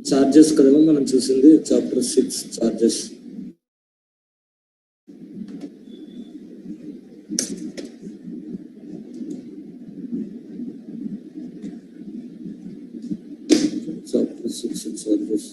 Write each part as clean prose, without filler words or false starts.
Charges కదేమో మనం చూసింది చాప్టర్ 6 చార్జెస్. Chapter 6 charges.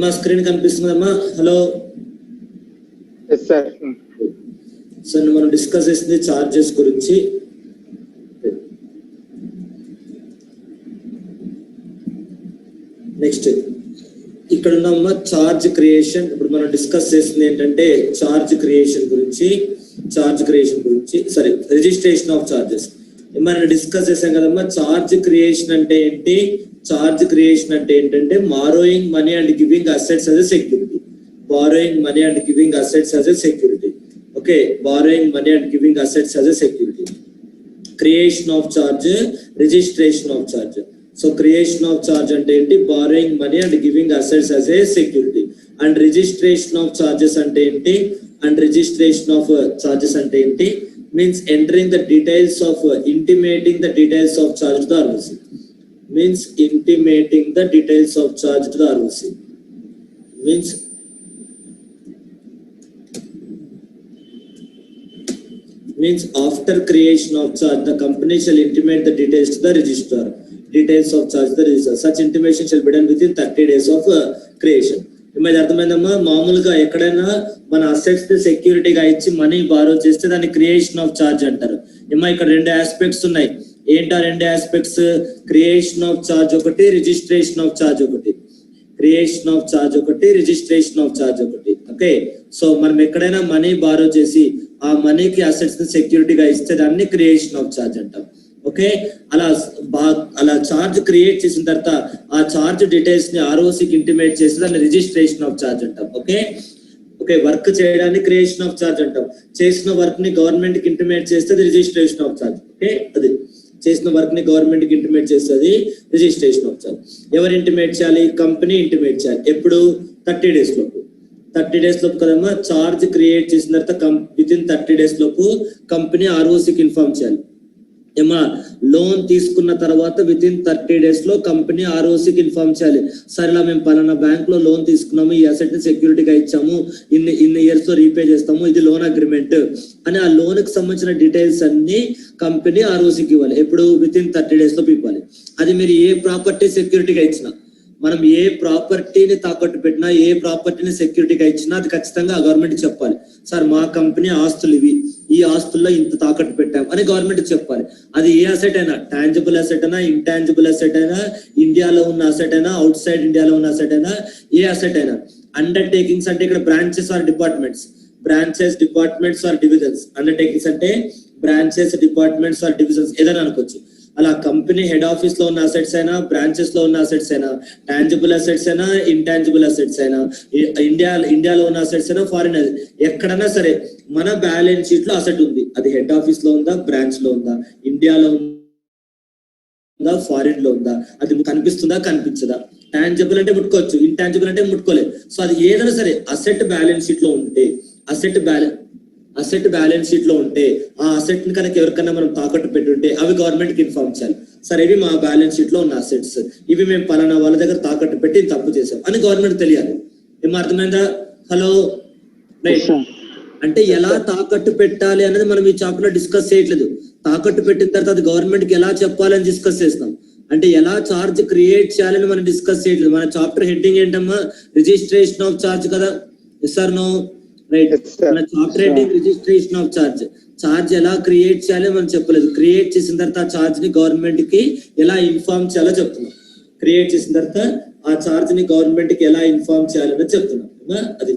మా స్క్రీన్ కనిపిస్తుందమ్మా? Hello sir. సార్ మనం డిస్కస్ చేసింది చార్జెస్ గురించి. నెక్స్ట్ ఇక్కడ ఉన్నమ్మా చార్జ్ క్రియేషన్. ఇప్పుడు మనం డిస్కస్ చేసింది ఏంటంటే చార్జ్ క్రియేషన్ గురించి సరే రిజిస్ట్రేషన్ ఆఫ్ చార్జెస్ మనం డిస్కస్ చేసాం కదమ్మా. చార్జ్ క్రియేషన్ అంటే ఏంటి? చార్జ్ క్రియేషన్ అంటే ఏంటంటే borrowing money and giving assets as a security. Borrowing money and giving assets as a security. Okay, borrowing money and giving assets as a security. Creation of charge, registration of charge. So creation of charge అంటే ఏంటి? Borrowing money and giving assets as a security. And registration of charges అంటే ఏంటి? Means entering the details of intimating the details of charge to the ROC. Means intimating the details of charge to the ROC. Means after creation of charge, the company shall intimate the details to the registrar. Details of charge to the registrar. Such intimation shall be done within 30 days of creation. ఇది అర్థమైందమ్మా? మామూలుగా ఎక్కడైనా మన assets సెక్యూరిటీగా ఇచ్చి money borrow చేస్తే దాన్ని creation of charge అంటారు. ఏమో ఇక్కడ రెండు ఆస్పెక్ట్స్ ఉన్నాయి. ఏంటా రెండు ఆస్పెక్ట్స్? క్రియేషన్ ఆఫ్ చార్జ్ ఒకటి, రిజిస్ట్రేషన్ ఆఫ్ చార్జ్ ఒకటి. క్రియేషన్ ఆఫ్ చార్జ్ ఒకటి, రిజిస్ట్రేషన్ ఆఫ్ చార్జ్ ఒకటి. ఓకే, సో మనం ఎక్కడైనా మనీ బారో చేసి ఆ మనీకి అసెట్స్ సెక్యూరిటీగా ఇస్తే దాన్ని క్రియేషన్ ఆఫ్ చార్జ్ అంటాం. ఓకే, అలా చార్జ్ క్రియేట్ చేసిన తర్వాత ఆ చార్జ్ డీటెయిల్స్ ని ఆర్ఓసికి ఇంటిమేట్ చేసి దాన్ని రిజిస్ట్రేషన్ ఆఫ్ చార్జ్ అంటాం. ఓకే, వర్క్ చేయడానికి క్రియేషన్ ఆఫ్ చార్జ్ అంటాం. చేసిన వర్క్ ని గవర్నమెంట్ కి ఇంటిమేట్ చేస్తే అది రిజిస్ట్రేషన్ ఆఫ్ చార్జ్. ఓకే, అది చేసిన వర్క్ ని గవర్నమెంట్ కి ఇంటిమేట్ చేస్తుంది రిజిస్ట్రేషన్ ఆఫ్ చార్జ్. ఎవరు ఇంటిమేట్ చేయాలి? కంపెనీ ఇంటిమేట్ చేయాలి. ఎప్పుడు? 30 days లోపు. 30 days లోపు కదమ్మా. చార్జ్ క్రియేట్ చేసిన తర్వాత వితిన్ 30 days లోపు కంపెనీ ఆర్ఓసికి ఇన్ఫార్మ్ చేయాలి. ఏమా లోన్ తీసుకున్న తర్వాత వితిన్ 30 days లో కంపెనీ ఆర్ఓసికి ఇన్ఫార్మ్ చేయాలి. సరేలా మేము పలానా బ్యాంక్ లో లోన్ తీసుకున్నాము, ఈ అసెట్ ని సెక్యూరిటీగా ఇచ్చాము, ఇన్ని ఇయర్స్ లో రీపే చేస్తాము, ఇది లోన్ అగ్రిమెంట్ అని ఆ లోన్ కి సంబంధించిన డీటెయిల్స్ అన్ని కంపెనీ ఆర్ఓసికి ఇవ్వాలి. ఎప్పుడు? వితిన్ 30 days లో ఇవ్వాలి. అది మీరు ఏ ప్రాపర్టీ సెక్యూరిటీగా ఇచ్చినా, మనం ఏ ప్రాపర్టీని తాకట్టు పెట్టినా, ఏ ప్రాపర్టీని సెక్యూరిటీగా ఇచ్చినా అది ఖచ్చితంగా గవర్నమెంట్ చెప్పాలి. సార్ మా కంపెనీ ఆస్తులు ఇవి, ఈ ఆస్తుల్లో ఇంత తాకట్టు పెట్టాం అని గవర్నమెంట్ చెప్పాలి. అది ఏ అసెట్ అయినా, టాంజిబుల్ అసెట్ అయినా, ఇంటాంజిబుల్ అసెట్ అయినా, ఇండియాలో ఉన్న అసెట్ అయినా, అవుట్ సైడ్ ఇండియాలో ఉన్న అసెట్ అయినా, ఏ అసెట్ అయినా. అండర్టేకింగ్స్ అంటే ఇక్కడ branches or departments, branches, departments or divisions. Undertakings అంటే బ్రాంచెస్, డిపార్ట్మెంట్స్ ఆర్ డివిజన్స్ ఏదైనా అనుకోవచ్చు. అలా కంపెనీ హెడ్ ఆఫీస్ లో ఉన్న అసెట్స్ అయినా, బ్రాంచెస్ లో ఉన్న అసెట్స్ అయినా, టాంజిబుల్ అసెట్స్ అయినా, ఇంటాంజిబుల్ అసెట్స్ అయినా, ఇండియాలో ఉన్న అసెట్స్ అయినా, ఫారిన్ ఎక్కడైనా సరే మన బ్యాలెన్స్ షీట్ లో అసెట్ ఉంది. అది హెడ్ ఆఫీస్ లో ఉందా, బ్రాంచ్ లో ఉందా, ఇండియాలో ఉందా, ఫారిన్ లో ఉందా, అది కనిపిస్తుందా, కనిపించదా? టాంజిబుల్ అంటే ముట్టుకోవచ్చు, ఇంటాంజిబుల్ అంటే ముట్టుకోలేదు. సో అది ఏదైనా సరే అసెట్ బ్యాలెన్స్ షీట్ లో ఉంటే, అసెట్ బ్యాలెన్స్ షీట్ లో ఉంటే ఆ అసెట్ ని కనుక ఎవరికైనా మనం తాకట్టు పెట్టుంటే అవి గవర్నమెంట్ కి ఇన్ఫార్మ్ చేయాలి. సరే ఇవి మా బ్యాలెన్స్ షీట్ లో ఉన్న అసెట్స్, ఇవి మేము పలానా వాళ్ళ దగ్గర తాకట్టు పెట్టి తప్పు చేసాం అని గవర్నమెంట్ తెలియాలి. ఏమో అర్థమైందా? Hello, right. అంటే ఎలా తాకట్టు పెట్టాలి అనేది మనం ఈ చాప్టర్ లో డిస్కస్ చేయట్లేదు. తాకట్టు పెట్టిన తర్వాత అది గవర్నమెంట్ కి ఎలా చెప్పాలని డిస్కస్ చేస్తాం. అంటే ఎలా చార్జ్ క్రియేట్ చేయాలని మనం డిస్కస్ చేయట్లేదు. మన చాప్టర్ హెడ్డింగ్ ఏంటమ్మా? రిజిస్ట్రేషన్ ఆఫ్ చార్జ్ కదా. Yes or no? రైట్. మన chapter heading registration of charge. Charge ఎలా క్రియేట్ చేయాలి మనం చెప్పలేదు. క్రియేట్ చేసిన తర్వాత ఆ చార్జ్ ని గవర్నమెంట్ కి ఎలా ఇన్ఫార్మ్ చేయాలో చెప్తున్నాం. క్రియేట్ చేసిన తర్వాత ఆ చార్జ్ ని గవర్నమెంట్ కి ఎలా ఇన్ఫార్మ్ చేయాలని చెప్తున్నాం. అది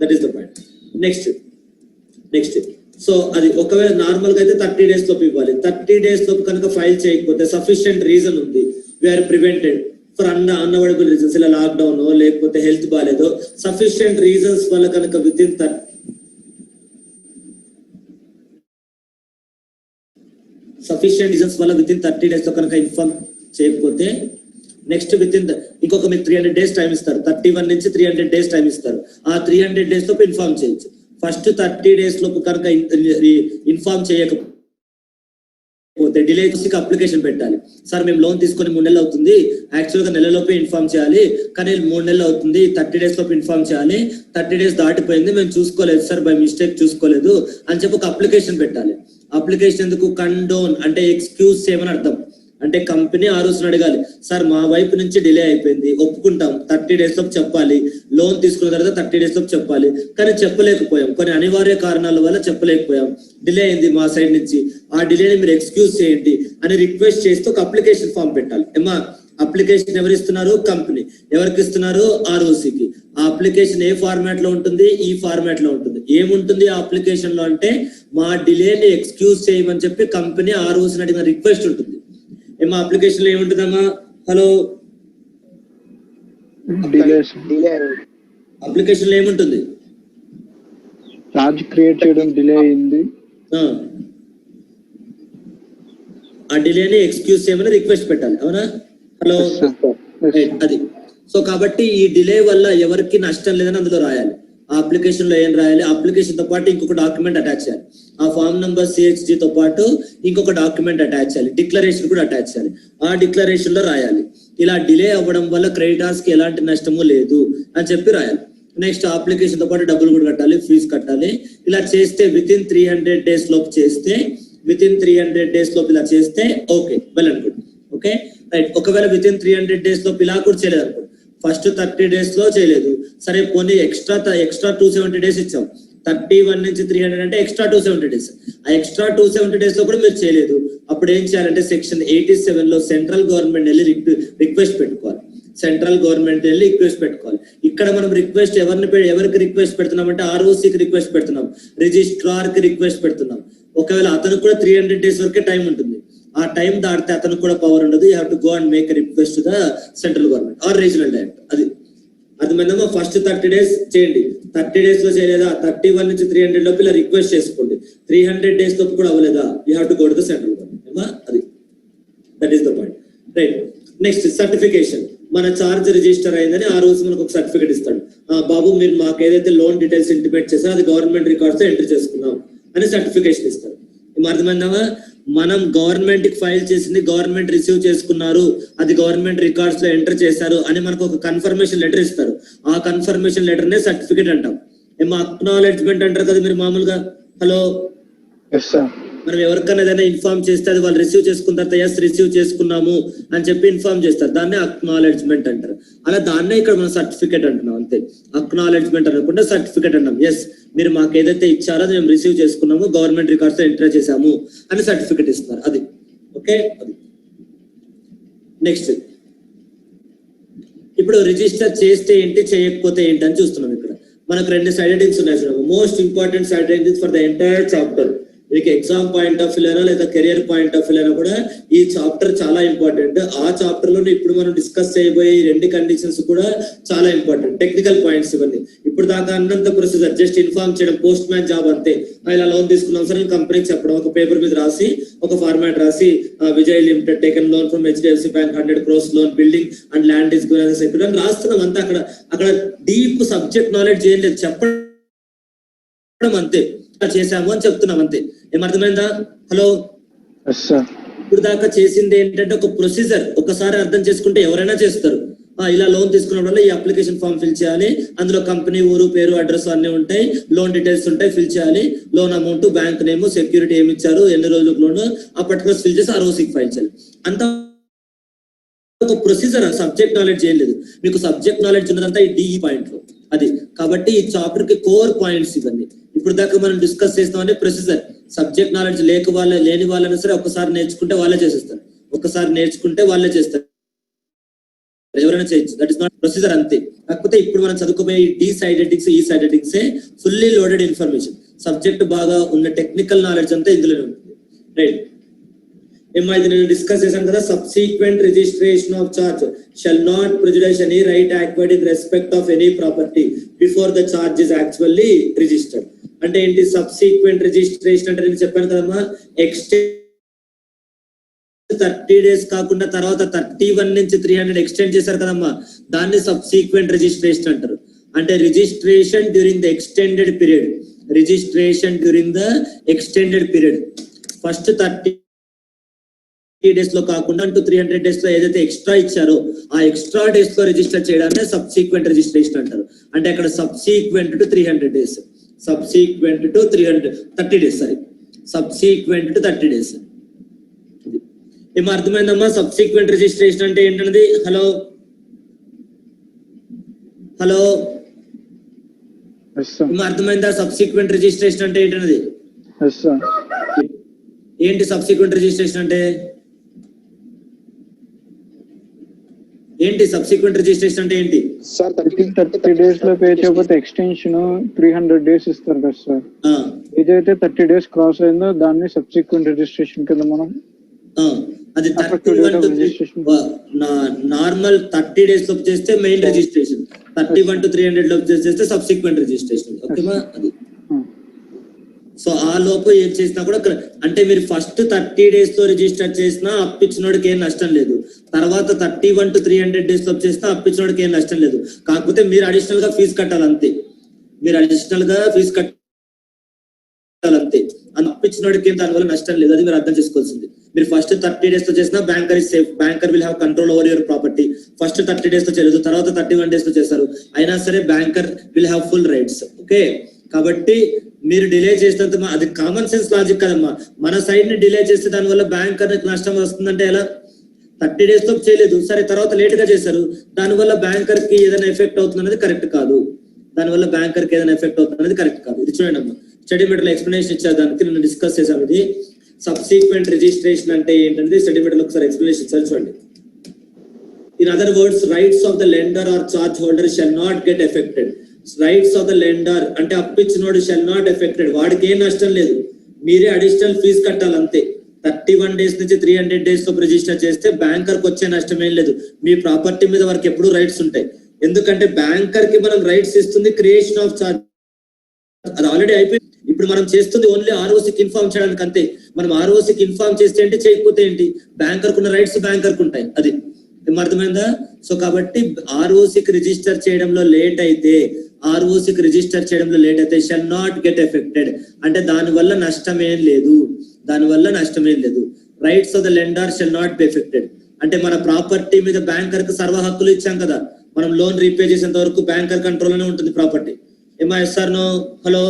that is the point. Next so అది ఒకవేళ నార్మల్ గా అయితే 30 days లోపు ఇవ్వాలి. 30 days లోపు కనుక ఫైల్ చేయకపోతే సఫిషియెంట్ రీజన్ ఉంది, we're prevented for unavailable reasons, ఇలా లాక్డౌన్ లేకపోతే హెల్త్ బాగాలేదో సఫిషియెంట్ రీజన్స్ వల్ల కనుక విత్ ఇన్ సఫిషియెంట్ రీజన్స్ వల్ల విత్ ఇన్ 30 days లో కనుక ఇన్ఫార్మ్ చేయకపోతే నెక్స్ట్ విత్ ఇన్ ఇంకొక మీకు 300 days టైం ఇస్తారు. 31 నుంచి 300 days టైం ఇస్తారు. ఆ 300 days లోపు ఇన్ఫార్మ్ చేయొచ్చు. ఫస్ట్ 30 days లోపు కనుక ఇన్ఫార్మ్ చేయకపోతే డిలే చేసి అప్లికేషన్ పెట్టాలి. సార్ మేము లోన్ తీసుకొని 3 నెలలు అవుతుంది, యాక్చువల్ గా నెలలోపే ఇన్ఫార్మ్ చేయాలి, కానీ 3 నెలలు అవుతుంది, 30 days లోపు ఇన్ఫార్మ్ చేయాలి, 30 days దాటిపోయింది, మేము చూసుకోలేదు సార్, బై మిస్టేక్ చూసుకోలేదు అని చెప్పి ఒక అప్లికేషన్ పెట్టాలి. అప్లికేషన్ ఎందుకు? కండోన్ అంటే ఎక్స్క్యూజ్ చేయమని అర్థం. అంటే కంపెనీ ఆ రోజున అడగాలి, సార్ మా వైపు నుంచి డిలే అయిపోయింది, ఒప్పుకుంటాం, 30 days లోపు చెప్పాలి, లోన్ తీసుకున్న తర్వాత 30 days లోపు చెప్పాలి, కానీ చెప్పలేకపోయాం, కొన్ని అనివార్య కారణాల వల్ల చెప్పలేకపోయాం, డిలే అయింది మా సైడ్ నుంచి, ఆ డిలేని మీరు ఎక్స్క్యూజ్ చేయండి అని రిక్వెస్ట్ చేస్తూ ఒక అప్లికేషన్ ఫామ్ పెట్టాలి. ఏమా అప్లికేషన్ ఎవరు ఇస్తున్నారు? కంపెనీ. ఎవరికి ఇస్తున్నారు? ఆర్ఓసికి. ఆ అప్లికేషన్ ఏ ఫార్మాట్ లో ఉంటుంది? ఈ ఫార్మాట్ లో ఉంటుంది. ఏముంటుంది ఆ అప్లికేషన్ లో అంటే మా డిలేని ఎక్స్క్యూజ్ చేయమని చెప్పి కంపెనీ ఆర్ఓసిని అడిగిన రిక్వెస్ట్ ఉంటుంది. ఏమో అప్లికేషన్ లో ఏముంటుందమ్మా? హలో, అప్లికేషన్ లో ఏముంటుంది? చార్జ్ క్రియేట్ చేయడం డిలే అయింది, ఆ డిలేని ఎక్స్క్యూజ్ చేయమని రిక్వెస్ట్ పెట్టాలి. అవునా? హలో, అది. సో కాబట్టి ఈ డిలే వల్ల ఎవరికి నష్టం లేదని అందులో రాయాలి. ఆ అప్లికేషన్ లో ఏం రాయాలి? అప్లికేషన్ తో పాటు ఇంకొక డాక్యుమెంట్ అటాచ్ చేయాలి. ఆ ఫామ్ నంబర్ CXG తో పాటు ఇంకొక డాక్యుమెంట్ అటాచ్ చేయాలి, డిక్లరేషన్ కూడా అటాచ్ చేయాలి. ఆ డిక్లరేషన్ లో రాయాలి, ఇలా డిలే అవ్వడం వల్ల క్రెడిటార్స్ కి ఎలాంటి నష్టము లేదు అని చెప్పి రాయాలి. నెక్స్ట్ అప్లికేషన్ తో పాటు డబ్బులు కూడా కట్టాలి, ఫీజు కట్టాలి. ఇలా చేస్తే విత్ ఇన్ 300 days లోపు చేస్తే, విత్ ఇన్ 300 days లోపు ఇలా చేస్తే okay, well and good. Okay right. ఒకవేళ విత్ ఇన్ 300 days లోపు ఇలా కూడా చేయలేదు అనుకో, ఫస్ట్ 30 days లో చేయలేదు, సరే పోనీ ఎక్స్ట్రా 270 days ఇచ్చాం, 31 నుంచి 300 అంటే ఎక్స్ట్రా 270 days. ఆ ఎక్స్ట్రా 270 days లో కూడా మీరు చేయలేదు, అప్పుడు ఏం చేయాలంటే సెక్షన్ 87 లో సెంట్రల్ గవర్నమెంట్ వెళ్ళి రిక్వెస్ట్ పెట్టుకోవాలి. సెంట్రల్ గవర్నమెంట్ వెళ్ళి రిక్వెస్ట్ పెట్టుకోవాలి. ఇక్కడ మనం రిక్వెస్ట్ ఎవరికి రిక్వెస్ట్ పెడుతున్నాం అంటే ఆర్ఓసికి రిక్వెస్ట్ పెడుతున్నాం, రిజిస్ట్రార్ కి రిక్వెస్ట్ పెడుతున్నాం. ఒకవేళ అతనికి కూడా 300 days వరకే టైం ఉంటుంది, ఆ టైం దాటితే అతనికి కూడా పవర్ ఉండదు. You have to go and make request to the central government are regional director. అది మనము ఫస్ట్ 30 days చేయండి. 30 days లో చేయలేదా, 31 నుంచి 300 లోపు ఇలా రిక్వెస్ట్ చేసుకోండి. 300 days లోపు కూడా అవ్వలేదా, you have to go to the central government. అది that is the point. Right. Next certification. మన చార్జ్ రిజిస్టర్ అయిందని ఆ రోజు మనకు ఒక సర్టిఫికేట్ ఇస్తాడు. బాబు మీరు మాకు ఏదైతే లోన్ డీటెయిల్స్ ఇంటిమేట్ చేస్తారో అది గవర్నమెంట్ రికార్డ్స్ ఎంటర్ చేసుకున్నాం అని సర్టిఫికేషన్ ఇస్తారు. అర్థమైందామా? మనం గవర్నమెంట్ కి ఫైల్ చేసింది గవర్నమెంట్ రిసీవ్ చేసుకున్నారు, అది గవర్నమెంట్ రికార్డ్స్ లో ఎంటర్ చేశారు అని మనకు ఒక కన్ఫర్మేషన్ లెటర్ ఇస్తారు. ఆ కన్ఫర్మేషన్ లెటర్ నే సర్టిఫికేట్ అంటాం. ఏమో అక్నాలెడ్జ్మెంట్ అంటారు కదా మీరు మామూలుగా. హలో, మనం ఎవరికైనా ఏదైనా ఇన్ఫార్మ్ చేస్తే అది వాళ్ళు రిసీవ్ చేసుకున్న తర్వాత ఎస్ రిసీవ్ చేసుకున్నాము అని చెప్పి ఇన్ఫార్మ్ చేస్తారు, దాన్నే అక్నాలెడ్జ్మెంట్ అంటారు. అలా దాన్నే ఇక్కడ మనం సర్టిఫికేట్ అంటున్నాం అంతే. అక్నాలెడ్జ్మెంట్ అనకుండా సర్టిఫికేట్ అన్నాం. ఎస్ మీరు మాకు ఏదైతే ఇచ్చారో మేము రిసీవ్ చేసుకున్నాము, గవర్నమెంట్ రికార్డ్స్ లో ఎంటర్ చేసాము అని సర్టిఫికేట్ ఇస్తున్నారు. అది ఓకే. అది నెక్స్ట్ ఇప్పుడు రిజిస్టర్ చేస్తే ఏంటి, చేయకపోతే ఏంటి అని చూస్తున్నాం. ఇక్కడ మనకు 2 సైడ్ హెడ్డింగ్స్ ఉన్నాయి చూడండి. Most important side headings for the entire chapter. మీకు ఎగ్జామ్ పాయింట్ ఆఫ్ వ్యూ లేదా కెరియర్ పాయింట్ ఆఫ్ వ్యూ కూడా ఈ చాప్టర్ చాలా ఇంపార్టెంట్. ఆ చాప్టర్ లో ఇప్పుడు మనం డిస్కస్ చేయబోయే 2 కండిషన్స్ కూడా చాలా ఇంపార్టెంట్, టెక్నికల్ పాయింట్స్ ఇవన్నీ. ఇప్పుడు దాకా అన్నంత ప్రొసీజర్ జస్ట్ ఇన్ఫార్మ్ చేయడం, పోస్ట్ మ్యాన్ జాబ్ అంతే. ఇలా లోన్ తీసుకున్నాం సార్ కంపెనీకి చెప్పడం, ఒక పేపర్ మీద రాసి ఒక ఫార్మాట్ రాసి Vijay limited taken loan from HDFC bank 100 crores loan building and land is secured అని రాస్తున్నాం అంతే. అక్కడ డీప్ సబ్జెక్ట్ నాలెడ్జ్ ఏం లేదు, చెప్పడం అంతే, చేసాము అని చెప్తున్నాం అంతే. ఏమర్థమైందా? హలో, ఇప్పుడు దాకా చేసింది ఏంటంటే ఒక ప్రొసీజర్. ఒకసారి అర్థం చేసుకుంటే ఎవరైనా చేస్తారు. ఇలా లోన్ తీసుకున్నప్పుడు ఈ అప్లికేషన్ ఫామ్ ఫిల్ చేయాలి, అందులో కంపెనీ ఊరు పేరు అడ్రస్ అన్ని ఉంటాయి, లోన్ డీటెయిల్స్ ఉంటాయి, ఫిల్ చేయాలి, loan amount, bank name, security ఏమి ఇచ్చారు, ఎన్ని రోజులకు లోన్, ఆ పర్టికులర్ ఫిల్ చేసి ROCకి ఫైల్ చేయాలి. అంత ఒక ప్రొసీజర్. సబ్జెక్ట్ నాలెడ్జ్ ఏం లేదు. మీకు సబ్జెక్ట్ నాలెడ్జ్ ఉన్నదంతా ఈ DE పాయింట్ లో. అది కాబట్టి ఈ చాప్టర్ కి కోర్ పాయింట్స్ ఇవన్నీ. ఇప్పుడు దాకా మనం డిస్కస్ చేస్తామని ప్రొసీజర్. సబ్జెక్ట్ నాలెడ్జ్ లేని వాళ్ళని సరే ఒకసారి నేర్చుకుంటే వాళ్ళే చేసేస్తారు, ఒకసారి నేర్చుకుంటే వాళ్ళే చేస్తారు, ఎవరైనా చేయొచ్చు. దట్ ఇస్ నాట్ ప్రొసీజర్ అంతే. కాకపోతే ఇప్పుడు మనం చదువుకోబోయే D సైడ్ హెడ్డింగ్స్, ఈ side headings fully loaded information. Subject బాగా ఉన్న టెక్నికల్ నాలెడ్జ్ అంతా ఇందులోనే ఉంటుంది. రైట్. ఏమో ఇది నేను డిస్కస్ చేశాను కదా. Subsequent registration of charge shall not prejudice any right acquired in respect of any property before the charge is actually registered. అంటే ఏంటి సబ్సిక్వెంట్ రిజిస్ట్రేషన్ అంటే? నేను చెప్పాను కదమ్మా, ఎక్స్టెండ్ 30 days కాకుండా తర్వాత 31 నుంచి 300 ఎక్స్టెండ్ చేశారు కదమ్మా, దాన్ని సబ్సీక్వెంట్ రిజిస్ట్రేషన్ అంటారు. అంటే registration during the extended period, registration during the extended period. First 30 days లో కాకుండా 300 days లో ఏదైతే ఎక్స్ట్రా ఇచ్చారో ఆ ఎక్స్ట్రా డేస్ లో రిజిస్టర్ చేయడాన్ని సబ్సీక్వెంట్ రిజిస్ట్రేషన్ అంటారు. అంటే అక్కడ subsequent to 300 days, subsequent to 30 days, sorry subsequent to 30 days. ఏమో అర్థమైందమ్మా సబ్సీక్వెంట్ రిజిస్ట్రేషన్ అంటే ఏంటన్నది? హలో హలో ఏమో అర్థమైందా? సబ్సీక్వెంట్ రిజిస్ట్రేషన్ అంటే ఏంటన్నది? ఏంటి సబ్సీక్వెంట్ రిజిస్ట్రేషన్ అంటే ఏంటి? సబ్సీక్వెంట్ రిజిస్ట్రేషన్ అంటే ఏంటి సార్? 30 days లో పే చేయకపోతే ఎక్స్టెన్షన్ 300 days ఇస్తారు కదా సార్. ఏదైతే 30 days క్రాస్ అయిందో దాన్ని సబ్సిక్వెంట్ రిజిస్ట్రేషన్ కింద మనం అది 31 నార్మల్ 30 days లోపు చేస్తే మెయిన్ రిజిస్ట్రేషన్, 31 to 300 లోపు చేస్తే సబ్సిక్వెంట్ రిజిస్ట్రేషన్. ఓకేమా? అది సో ఆ లోపు ఏం చేసినా కూడా అంటే మీరు ఫస్ట్ 30 days లో రిజిస్టర్ చేసినా అప్పిచ్చినోడికి ఏం నష్టం లేదు, తర్వాత 31 to 300 days లో చేసినా అప్పిచ్చినోడికి ఏం నష్టం లేదు. కాకపోతే మీరు అడిషనల్ గా ఫీజు కట్టాలి అంతే, మీరు అడిషనల్ గా ఫీజు కట్టాలి అంతే. అప్పిచ్చినోడికి దానివల్ల నష్టం లేదు, అది మీరు అర్థం చేసుకోవాల్సింది. మీరు ఫస్ట్ 30 days లో చేసినా banker is safe, banker will have control over your property. First 30 days లో చేయలేదు, తర్వాత 31 days లో చేశారు, అయినా సరే banker will have full rights. Okay, కాబట్టి మీరు డిలే చేసినంత అది కామన్ సెన్స్ లాజిక్ కదమ్మా. మన సైడ్ ని డిలే చేస్తే దానివల్ల బ్యాంకర్ నష్టం వస్తుందంటే ఎలా? 30 days లో చేయలేదు, సరే తర్వాత లేట్ గా చేశారు, దానివల్ల బ్యాంకర్ కి ఏదైనా ఎఫెక్ట్ అవుతుంది అనేది కరెక్ట్ కాదు, దానివల్ల బ్యాంకర్ కి ఏదైనా ఎఫెక్ట్ అవుతుంది అనేది కరెక్ట్ కాదు. ఇది చూడండి అమ్మా, స్టడీ మెటీరియల్ ఎక్స్ప్లెనేషన్ ఇచ్చారు, దానికి నేను డిస్కస్ చేశాను. ఇది సబ్సీక్వెంట్ రిజిస్ట్రేషన్ అంటే ఏంటంటే స్టడీ మెటీరియల్ ఒకసారి ఎక్స్ప్లెనేషన్ ఇచ్చారు చూడండి. In other words, rights of the lender or charge holder shall not get affected. Rights of the lender అంటే అప్పిచ్చినోడు షల్ నాట్ ఎఫెక్టెడ్, వాడికి ఏం నష్టం లేదు, మీరే అడిషనల్ ఫీజు కట్టాలి అంతే. 31 days నుంచి 300 days లో రిజిస్టర్ చేస్తే బ్యాంకర్ కి వచ్చే నష్టం ఏం లేదు, మీ ప్రాపర్టీ మీద వారికి ఎప్పుడు రైట్స్ ఉంటాయి. ఎందుకంటే బ్యాంకర్ కి మనం రైట్స్ ఇస్తుంది క్రియేషన్ ఆఫ్ చార్జ్, అది ఆల్రెడీ అయిపోయింది. ఇప్పుడు మనం చేస్తుంది ఓన్లీ ఆర్ఓసికి ఇన్ఫార్మ్ చేయడానికి అంతే. మనం ఆర్ఓసికి ఇన్ఫార్మ్ చేస్తే ఏంటి, చేయకపోతే ఏంటి, బ్యాంకర్ కున్న రైట్స్ బ్యాంకర్ కు ఉంటాయి. అది అర్థమైందా? సో కాబట్టి ఆర్ఓసికి రిజిస్టర్ చేయడంలో లేట్ అయితే, ఆర్ఓసికి రిజిస్టర్ చేయడంలో లేట్ అయితే షల్ నాట్ గెట్ ఎఫెక్టెడ్ అంటే దానివల్ల నష్టమేం లేదు, దానివల్ల నష్టమేం లేదు. Rights of the lender shall not be affected అంటే మన ప్రాపర్టీ మీద బ్యాంకర్ కు సర్వ హక్కులు ఇచ్చాం కదా, మనం లోన్ రీపే చేసేంత వరకు బ్యాంకర్ కంట్రోల్ లోనే ఉంటుంది ప్రాపర్టీ. ఏమా yes or no? Hello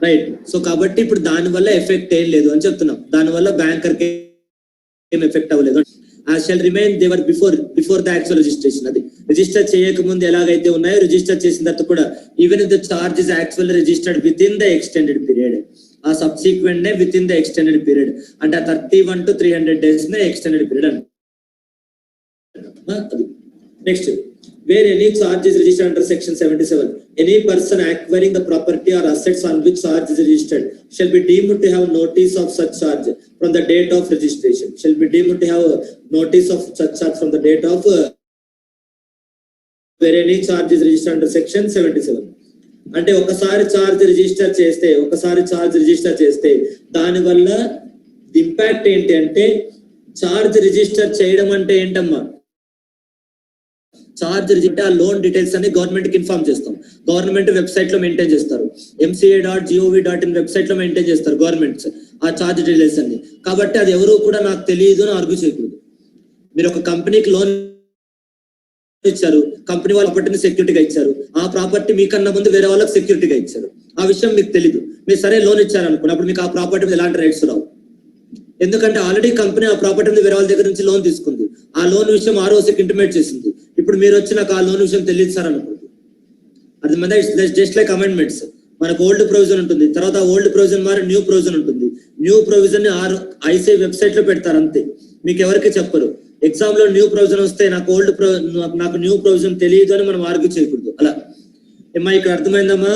right. So కాబట్టి ఇప్పుడు దాని వల్ల ఎఫెక్ట్ ఏం లేదు అని చెప్తున్నాం, దానివల్ల బ్యాంకర్ కి ఏం ఎఫెక్ట్ అవ్వలేదు. shall remain they were before the actual registration. అది రిజిస్టర్ చేయక ముందు ఎలాగైతే ఉన్నాయో రిజిస్టర్ చేసిన తర్వాత కూడా even if the charge is actually registered within the extended period, ఆ సబ్సిక్వెంట్ నే with in the extended period అంటే 31 to 300 days నే ఎక్స్టెండెడ్ పీరియడ్ అంట. Next, where any charge is registered under section 77, any person acquiring the property or assets on which charge is registered shall be deemed to have notice of such charge from the date of registration. Shall be deemed to have notice of such charge from the date of where any charge is registered under section 77. అంటే ఒకసారి charge register చేస్తే దాని వల్ల impact ఏంటి అంటే, charge register చేయడం అంటే ఏంటమ్మా, ఛార్జ్ రిజిస్టర్ ఆ లోన్ డీటెయిల్స్ అన్ని గవర్నమెంట్ కి ఇన్ఫార్మ్ చేస్తాం, గవర్నమెంట్ వెబ్సైట్ లో మెయింటైన్ చేస్తారు, mca.gov.in వెబ్సైట్ లో మెయింటైన్ చేస్తారు గవర్నమెంట్ ఆ ఛార్జ్ డీటెయిల్స్ అన్ని. కాబట్టి అది ఎవరు కూడా నాకు తెలియదు అని ఆర్గ్యూ చేయకూడదు. మీరు ఒక కంపెనీకి లోన్ ఇచ్చారు, కంపెనీ వాళ్ళ ప్రాపర్టీని సెక్యూరిటీగా ఇచ్చారు, ఆ ప్రాపర్టీ మీకన్నా ముందు వేరే వాళ్ళకి సెక్యూరిటీగా ఇచ్చారు, ఆ విషయం మీకు తెలీదు, మీరు సరే లోన్ ఇచ్చారు అనుకున్నప్పుడు మీకు ఆ ప్రాపర్టీ మీద ఎలాంటి రైట్స్ రావు. ఎందుకంటే ఆల్రెడీ కంపెనీ ఆ ప్రాపర్టీ మీద వేరే వాళ్ళ దగ్గర నుంచి లోన్ తీసుకుంది, ఆ లోన్ విషయం ఆర్ఓసికి ఇంటిమేట్ చేసింది, ఇప్పుడు మీరు వచ్చి నాకు ఆ లోన్ విషయం తెలియదు సార్ అనుకోండి, అది మీద ఇట్స్ జస్ట్ లైక్ అమెండ్మెంట్స్. మనకు ఓల్డ్ ప్రొవిజన్ ఉంటుంది, తర్వాత ఓల్డ్ ప్రొవిజన్ మారి న్యూ ప్రొవిజన్ ఉంటుంది, న్యూ ప్రొవిజన్ ని ఐసీఐ వెబ్సైట్ లో పెడతారు అంతే, మీకు ఎవరికి చెప్పరు. ఎగ్జామ్ లో న్యూ ప్రొవిజన్ వస్తే నాకు న్యూ ప్రొవిజన్ తెలియదు అని మనం ఆర్గ్యూ చేయకూడదు. అలా ఏమా ఇక్కడ అర్థమైందమ్మా?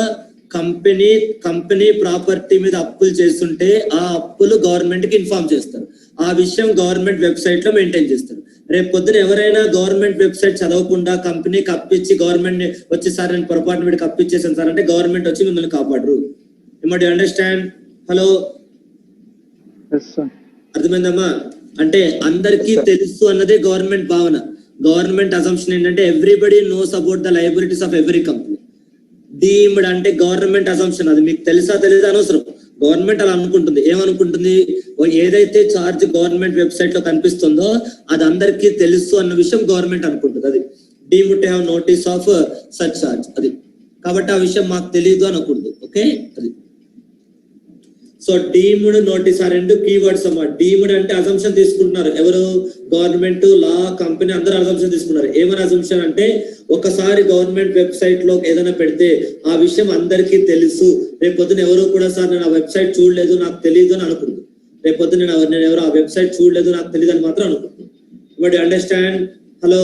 కంపెనీ ప్రాపర్టీ మీద అప్పులు చేస్తుంటే ఆ అప్పులు గవర్నమెంట్ కి ఇన్ఫార్మ్ చేస్తారు, ఆ విషయం గవర్నమెంట్ వెబ్సైట్ లో మెయింటైన్ చేస్తారు. రేపు పొద్దున ఎవరైనా గవర్నమెంట్ వెబ్సైట్ చదవకుండా కంపెనీకి అప్పిచ్చి గవర్నమెంట్ వచ్చి సార్ నేను పొరపాటు వీడికి అప్పిచ్చేసాను సార్ అంటే గవర్నమెంట్ వచ్చి మిమ్మల్ని కాపాడరు. You understand? హలో అర్థమైందమ్మా? అంటే అందరికీ తెలుసు అన్నదే గవర్నమెంట్ భావన. గవర్నమెంట్ అజంప్షన్ ఏంటంటే everybody knows about the liabilities of every company. Deemed అంటే గవర్నమెంట్ అజంప్షన్, అది మీకు తెలుసా తెలీదా అనవసరం. గవర్నమెంట్ అలా అనుకుంటుంది. ఏమనుకుంటుంది? ఏదైతే ఛార్జ్ గవర్నమెంట్ వెబ్సైట్ లో కనిపిస్తుందో అది అందరికీ తెలుసు అన్న విషయం గవర్నమెంట్ అనుకుంటుంది. అది deemed to have notice of such charge. అది కాబట్టి ఆ విషయం మాకు తెలియదు అనకూడదు. ఓకే, అది సో డీమ్డ్ నోటీస్ ఆ రెండు కీవర్డ్స్ అమ్మా. డీమ్డ్ అంటే అజంప్షన్ తీసుకుంటున్నారు ఎవరు? గవర్నమెంట్, లా, కంపెనీ అందరూ అజంప్షన్ తీసుకున్నారు. ఏమైనా అజంప్షన్ అంటే ఒకసారి గవర్నమెంట్ వెబ్సైట్ లో ఏదైనా పెడితే ఆ విషయం అందరికీ తెలుసు. రేపు పొద్దున ఎవరు కూడా సార్ నేను ఆ వెబ్సైట్ చూడలేదు నాకు తెలియదు అని అనుకుంటుంది. రేపు పొద్దున నేను ఎవరు ఆ వెబ్సైట్ చూడలేదు నాకు తెలియదు అని మాత్రం అనుకుంటుంది. But understand? హలో,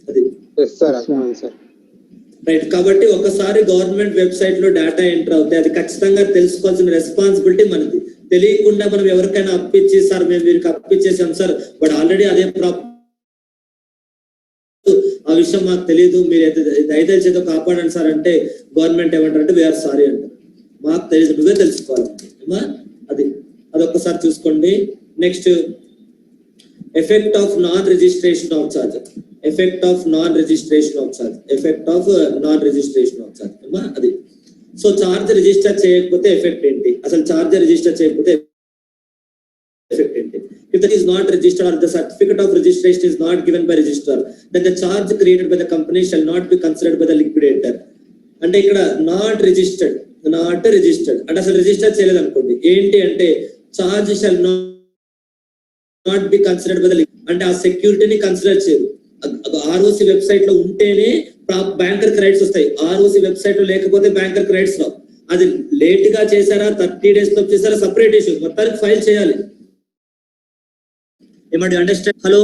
అది రైట్. కాబట్టి ఒకసారి గవర్నమెంట్ వెబ్సైట్ లో డేటా ఎంటర్ అవుతాయి, అది ఖచ్చితంగా తెలుసుకోవాల్సిన రెస్పాన్సిబిలిటీ మనది. తెలియకుండా మనం ఎవరికైనా అప్పిచ్చి సార్ మేము వీరికి అప్పిచ్చేసాం సార్ బట్ ఆల్రెడీ అదే ఆ విషయం మాకు తెలియదు, మీరు దయచేసి ఏదో కాపాడండి సార్ అంటే గవర్నమెంట్ ఏమంటారు అంటే వీఆర్ సారీ అంటారు. మాకు తెలియదు, నువ్వే తెలుసుకోవాలి. అది అదొక్కసారి చూసుకోండి. Next effect of non registration of charge. Effect of non registration of charge. Effect of non registration of charge. అది సో ఛార్జ్ రిజిస్టర్ చేయకపోతే ఎఫెక్ట్ ఏంటి? అసలు ఛార్జ్ రిజిస్టర్ చేయకపోతే ఎఫెక్ట్ ఏంటి? If that is not registered or the certificate of registration is not given by registrar, then the charge created by the company shall not be considered by the liquidator. అంటే ఇక్కడ not registered అంటే అసలు register చేయలేదు అనుకోండి, ఏంటి అంటే charge shall not be considered by the అంటే ఆ సెక్యూరిటీని కన్సిడర్ చేయరు. ఆర్ఓసి వెబ్సైట్ లో ఉంటేనే బ్యాంకర్ రైట్స్ వస్తాయి. ఆర్ఓసి వెబ్సైట్ లో లేకపోతే బ్యాంకర్ రైట్స్ రావు. అది లేట్ గా చేశారా 30 days లో చేశారా సపరేట్ ఇష్యూ, మొత్తానికి ఫైల్ చేయాలి. ఏమంటే అండర్స్టాండ్? హలో,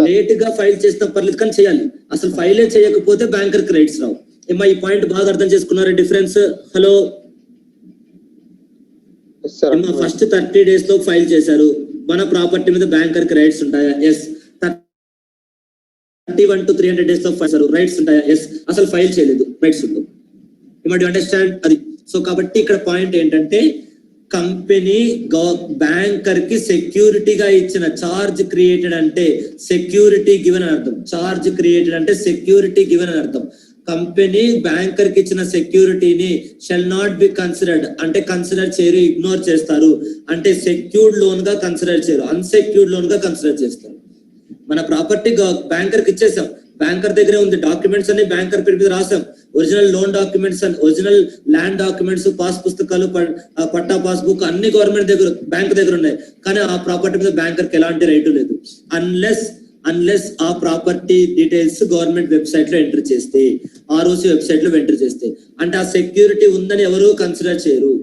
లేట్ గా ఫైల్ చేసిన పర్లేదు కానీ చేయాలి. అసలు ఫైలే చేయకపోతే బ్యాంకర్ రైట్స్ రావు. ఏమా ఈ పాయింట్ బాగా అర్థం చేసుకున్నారా డిఫరెన్స్? హలో, ఫస్ట్ 30 days లో ఫైల్ చేశారు, మన ప్రాపర్టీ మీద బ్యాంకర్ కి రైట్స్ ఉంటాయా? ఎస్. 31 to 300 days లో ఫైల్ రైట్స్ ఉంటాయా? ఎస్. అసలు ఫైల్ చేయలేదు, రైట్స్ ఉండవు. ఏమంటే అండర్స్టాండ్? అది సో కాబట్టి ఇక్కడ పాయింట్ ఏంటంటే కంపెనీ బ్యాంకర్ కి సెక్యూరిటీగా ఇచ్చిన చార్జ్ క్రియేటెడ్ అంటే సెక్యూరిటీ గివెన్ అని అర్థం. చార్జ్ క్రియేటెడ్ అంటే సెక్యూరిటీ గివెన్ అని అర్థం. కంపెనీ బ్యాంకర్ కి ఇచ్చిన సెక్యూరిటీని షెల్ నాట్ బి కన్సిడర్డ్ అంటే కన్సిడర్ చేయరు, ఇగ్నోర్ చేస్తారు. అంటే సెక్యూర్డ్ లోన్ గా కన్సిడర్ చేయరు, అన్సెక్యూర్డ్ లోన్ గా కన్సిడర్ చేస్తారు. మన ప్రాపర్టీ బ్యాంకర్ కి ఇచ్చేసాం, బ్యాంకర్ దగ్గరే ఉంది, డాక్యుమెంట్స్ అన్ని బ్యాంకర్ పేరు మీద రాసాం, original loan documents, original land documents, pass పుస్తకాలు, పట్టా పాస్బుక్ అన్ని గవర్నమెంట్ దగ్గర బ్యాంక్ దగ్గర ఉన్నాయి. కానీ ఆ ప్రాపర్టీ మీద బ్యాంకర్ కి ఎలాంటి రైటు లేదు అన్లెస్ ఆ ప్రాపర్టీ డీటెయిల్స్ గవర్నమెంట్ వెబ్సైట్ లో ఎంటర్ చేస్తే, ఆర్ఓసి వెబ్సైట్ లో ఎంటర్ చేస్తే. అంటే ఆ సెక్యూరిటీ ఉందని ఎవరు కన్సిడర్ చేయరు.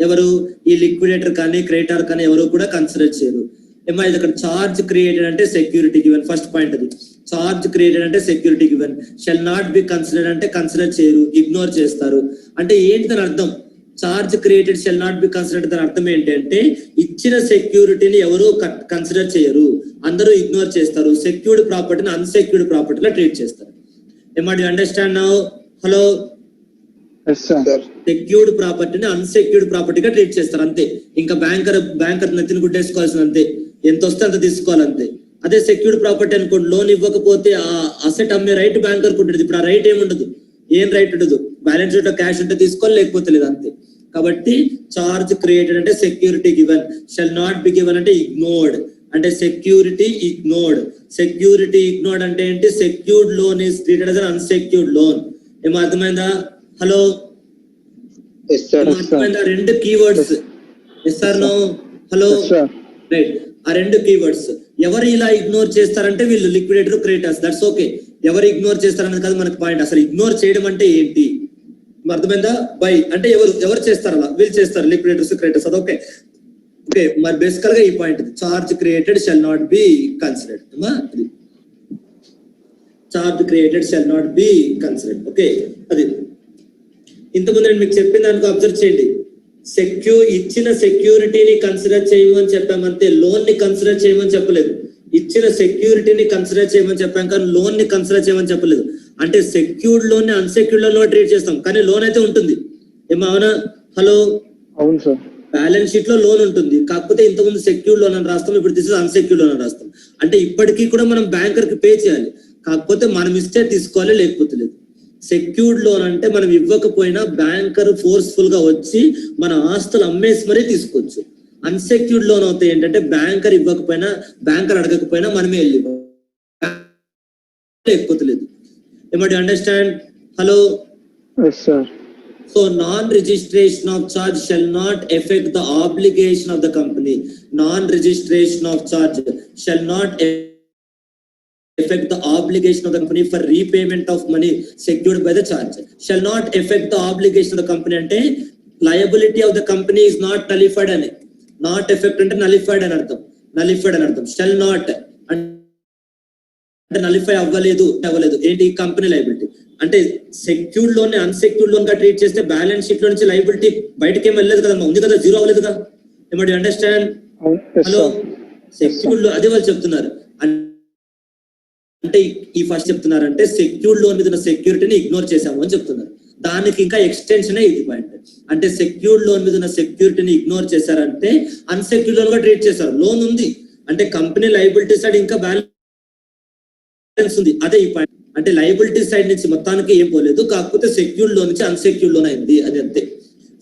ఎవరు? ఈ లిక్విడేటర్ కానీ క్రెడిటార్ కానీ ఎవరు కూడా కన్సిడర్ చేయరు. ఏమో ఇది అక్కడ చార్జ్ క్రియేటెడ్ అంటే సెక్యూరిటీ గివెన్. ఫస్ట్ పాయింట్ అది. చార్జ్ క్రియేటెడ్ అంటే security given. Shall not be consider అంటే కన్సిడర్ చేయరు, ఇగ్నోర్ చేస్తారు. అంటే ఏంటి దాని అర్థం? Charge created shall not be considered దాని అర్థం ఏంటంటే ఇచ్చిన సెక్యూరిటీని ఎవరు కన్సిడర్ చేయరు, అందరూ ఇగ్నోర్ చేస్తారు. సెక్యూర్డ్ ప్రాపర్టీని అన్సెక్యూర్డ్ ప్రాపర్టీలో ట్రీట్ చేస్తారు. ఏమా you understand now? Hello, secured ప్రాపర్టీని అన్సెక్యూర్డ్ ప్రాపర్టీగా ట్రీట్ చేస్తారు అంతే. ఇంకా బ్యాంకర్ నెత్తిని గుడ్డేసుకోవాల్సిన అంతే, ఎంత వస్తే అంత తీసుకోవాలంతే. అదే సెక్యూర్డ్ ప్రాపర్టీ అనుకోండి, లోన్ ఇవ్వకపోతే ఆ అసెట్ అమ్మే రైట్ బ్యాంకర్ ఉంటుంది. ఇప్పుడు ఆ రైట్ ఏముండదు, ఏం రైట్ ఉండదు. బ్యాలెన్స్ షీట్ లో క్యాష్ ఉంటే తీసుకోవాలి, లేకపోతే లేదు అంతే. కాబట్టి చార్జ్ క్రియేటెడ్ అంటే security given, shall not be given అంటే ఇగ్నోర్డ్. అంటే సెక్యూరిటీ ఇగ్నోర్డ్. సెక్యూరిటీ ఇగ్నోర్డ్ అంటే ఏంటి? Secured loan is treated as an unsecured loan. ఏమో అర్థమైందా? హలో, అర్థమైందా? రెండు keywords. Yes or no? Hello, right. ఆ రెండు కీవర్డ్స్. ఎవరు ఇలా ఇగ్నోర్ చేస్తారంటే వీళ్ళు లిక్విడేటర్, క్రెడిటర్స్. That's okay. ఎవరు ఇగ్నోర్ చేస్తారన్నది కాదు మనకి పాయింట్. అసలు ఇగ్నోర్ చేయడం అంటే ఏంటి అర్థమైందా? బై అంటే ఎవరు చేస్తారు, అలా వీళ్ళు చేస్తారు, లిక్విడేటర్స్, క్రెడిటర్స్. అది ఓకే. ఓకే, మరి బేసికల్ గా ఈ point charge created shall not be considered. Charge created shall not be considered. Okay, అది ఇంతకుముందు నేను మీకు చెప్పిన దానికి అబ్జర్వ్ చేయండి. ఇచ్చిన సెక్యూరిటీని కన్సిడర్ చేయమని చెప్పామంతే, లోన్ ని కన్సిడర్ చేయమని చెప్పలేదు. ఇచ్చిన సెక్యూరిటీని కన్సిడర్ చేయమని చెప్పాం కానీ లోన్ ని కన్సిడర్ చేయమని చెప్పలేదు. అంటే సెక్యూర్డ్ లోన్ ని అన్సెక్యూర్డ్ లోన్ ట్రీట్ చేస్తాం కానీ లోన్ అయితే ఉంటుంది. ఏమో అవునా? హలో, అవును సార్. బ్యాలెన్స్ షీట్ లో లోన్ ఉంటుంది, కాకపోతే ఇంతకుముందు సెక్యూర్డ్ లోన్ అని రాస్తాం, ఇప్పుడు దిస్ ఇస్ అన్సెక్యూర్డ్ లోన్ అని రాస్తాం. అంటే ఇప్పటికీ కూడా మనం బ్యాంకర్ కి పే చేయాలి, కాకపోతే మనం ఇస్తే తీసుకోవాలి, లేకపోతే లేదు. సెక్యూర్డ్ లోన్ అంటే మనం ఇవ్వకపోయినా బ్యాంకర్ ఫోర్స్ఫుల్ గా వచ్చి మన ఆస్తులు అమ్మేసి మరీ తీసుకోవచ్చు. అన్సెక్యూర్డ్ లోన్ అవుతాయి ఏంటంటే బ్యాంకర్ ఇవ్వకపోయినా, బ్యాంకర్ అడగకపోయినా మనమే వెళ్ళి, లేకపోతే లేదు. ఏమంటే understand? Hello. Yes, sir. So non-registration of charge shall not affect the obligation of the company. Non-registration of charge shall not affect the obligation of the company for repayment of money secured by the charge. Shall not affect the obligation of the company అంటే liability of the company is not nullified అని. Not affect అంటే nullified అని అర్థం. Nullified అని అర్థం. Shall not అంటే nullify అవ్వలేదు ఏంటి? Company liability. అంటే సెక్యూర్డ్ లోన్ అన్సెక్యూర్డ్ లోన్ గా ట్రీట్ చేస్తే బ్యాలెన్స్ షీట్ లో నుంచి లైబిలిటీ బయటకి ఏం వెళ్ళలేదు కదా, ఉంది కదా, జీరో అవ్వలేదు కదా. ఏమంటే అండర్స్టాండ్? హలో. సెక్యూర్డ్ లో అదే వాళ్ళు చెప్తున్నారు. అంటే ఈ ఫస్ట్ చెప్తున్నారంటే సెక్యూర్డ్ లోన్ మీద ఉన్న సెక్యూరిటీని ఇగ్నోర్ చేశాము అని చెప్తున్నారు. దానికి ఇంకా ఎక్స్టెన్షన్ ఇది పాయింట్. అంటే సెక్యూర్డ్ లోన్ మీద ఉన్న సెక్యూరిటీని ఇగ్నోర్ చేశారంటే అన్సెక్యూర్డ్ లోన్ గా ట్రీట్ చేశారు. లోన్ ఉంది అంటే కంపెనీ లైబిలిటీ సైడ్ ఇంకా బ్యాలెన్స్ ఉంది, అదే ఈ పాయింట్. అంటే లైబిలిటీ సైడ్ నుంచి మొత్తానికి ఏం పోలేదు, కాకపోతే సెక్యూర్డ్ లోన్ నుంచి అన్సెక్యూర్డ్ లోన్ అయింది, అది అంతే.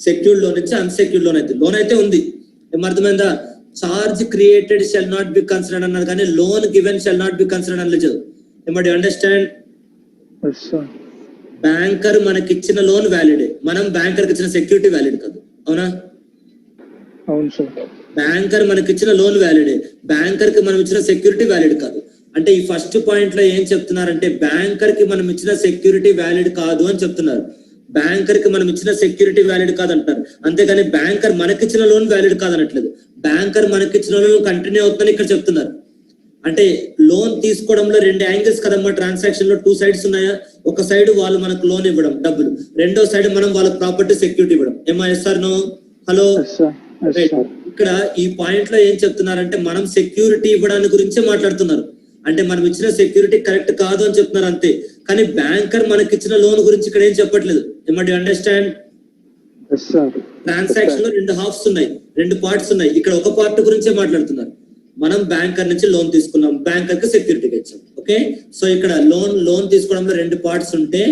సెక్యూర్డ్ లోన్ నుంచి అన్సెక్యూర్డ్ లోన్ అయింది. లోన్ అయితే ఉంది, ఏమర్థమైందా? Charge created shall not be considered అన్నారు కానీ loan given shall not be considered అనలేదు. ఏమంటే అండర్స్టాండ్? బ్యాంకర్ మనకిచ్చిన లోన్ వ్యాలిడే, మనం బ్యాంకర్ కి ఇచ్చిన సెక్యూరిటీ వ్యాలిడ్ కాదు, అవునా? అవును సార్. బ్యాంకర్ మనకిచ్చిన లోన్ వ్యాలిడే, బ్యాంకర్ కి మనం ఇచ్చిన సెక్యూరిటీ వ్యాలిడ్ కాదు. అంటే ఈ ఫస్ట్ పాయింట్ లో ఏం చెప్తున్నారంటే బ్యాంకర్ కి మనం ఇచ్చిన సెక్యూరిటీ వ్యాలిడ్ కాదు అని చెప్తున్నారు. బ్యాంకర్ కి మనం ఇచ్చిన సెక్యూరిటీ వ్యాలిడ్ కాదు అంటారు, అంతేగాని బ్యాంకర్ మనకిచ్చిన లోన్ వ్యాలిడ్ కాదనట్లేదు. బ్యాంకర్ మనకిచ్చిన లోన్ కంటిన్యూ అవుతుందని ఇక్కడ చెప్తున్నారు. అంటే లోన్ తీసుకోవడంలో రెండు యాంగిల్స్ కదమ్మా, ట్రాన్సాక్షన్ లో టూ సైడ్స్ ఉన్నాయా? ఒక సైడ్ వాళ్ళు మనకు లోన్ ఇవ్వడం డబ్బులు, రెండో సైడ్ మనం వాళ్ళ ప్రాపర్టీ సెక్యూరిటీ ఇవ్వడం. ఏమా ఎస్ఆర్ నో? హలో. ఇక్కడ ఈ పాయింట్ లో ఏం చెప్తున్నారంటే మనం సెక్యూరిటీ ఇవ్వడానికి గురించే మాట్లాడుతున్నారు. అంటే మనం ఇచ్చిన సెక్యూరిటీ కరెక్ట్ కాదు అని చెప్తున్నారు అంతే, కానీ బ్యాంకర్ మనకి ఇచ్చిన లోన్ గురించి ఇక్కడ ఏం చెప్పట్లేదు. ఏమంటే అండర్స్టాండ్? ట్రాన్సాక్షన్ లో రెండు హాఫ్స్ ఉన్నాయి, రెండు పార్ట్స్ ఉన్నాయి. ఇక్కడ ఒక పార్ట్ గురించే మాట్లాడుతున్నారు. మనం బ్యాంకర్ నుంచి లోన్ తీసుకున్నాం, బ్యాంకర్ కి సెక్యూరిటీగా ఇచ్చాం. ఓకే, సో ఇక్కడ లోన్ తీసుకోవడంలో రెండు పార్ట్స్ ఉంటే,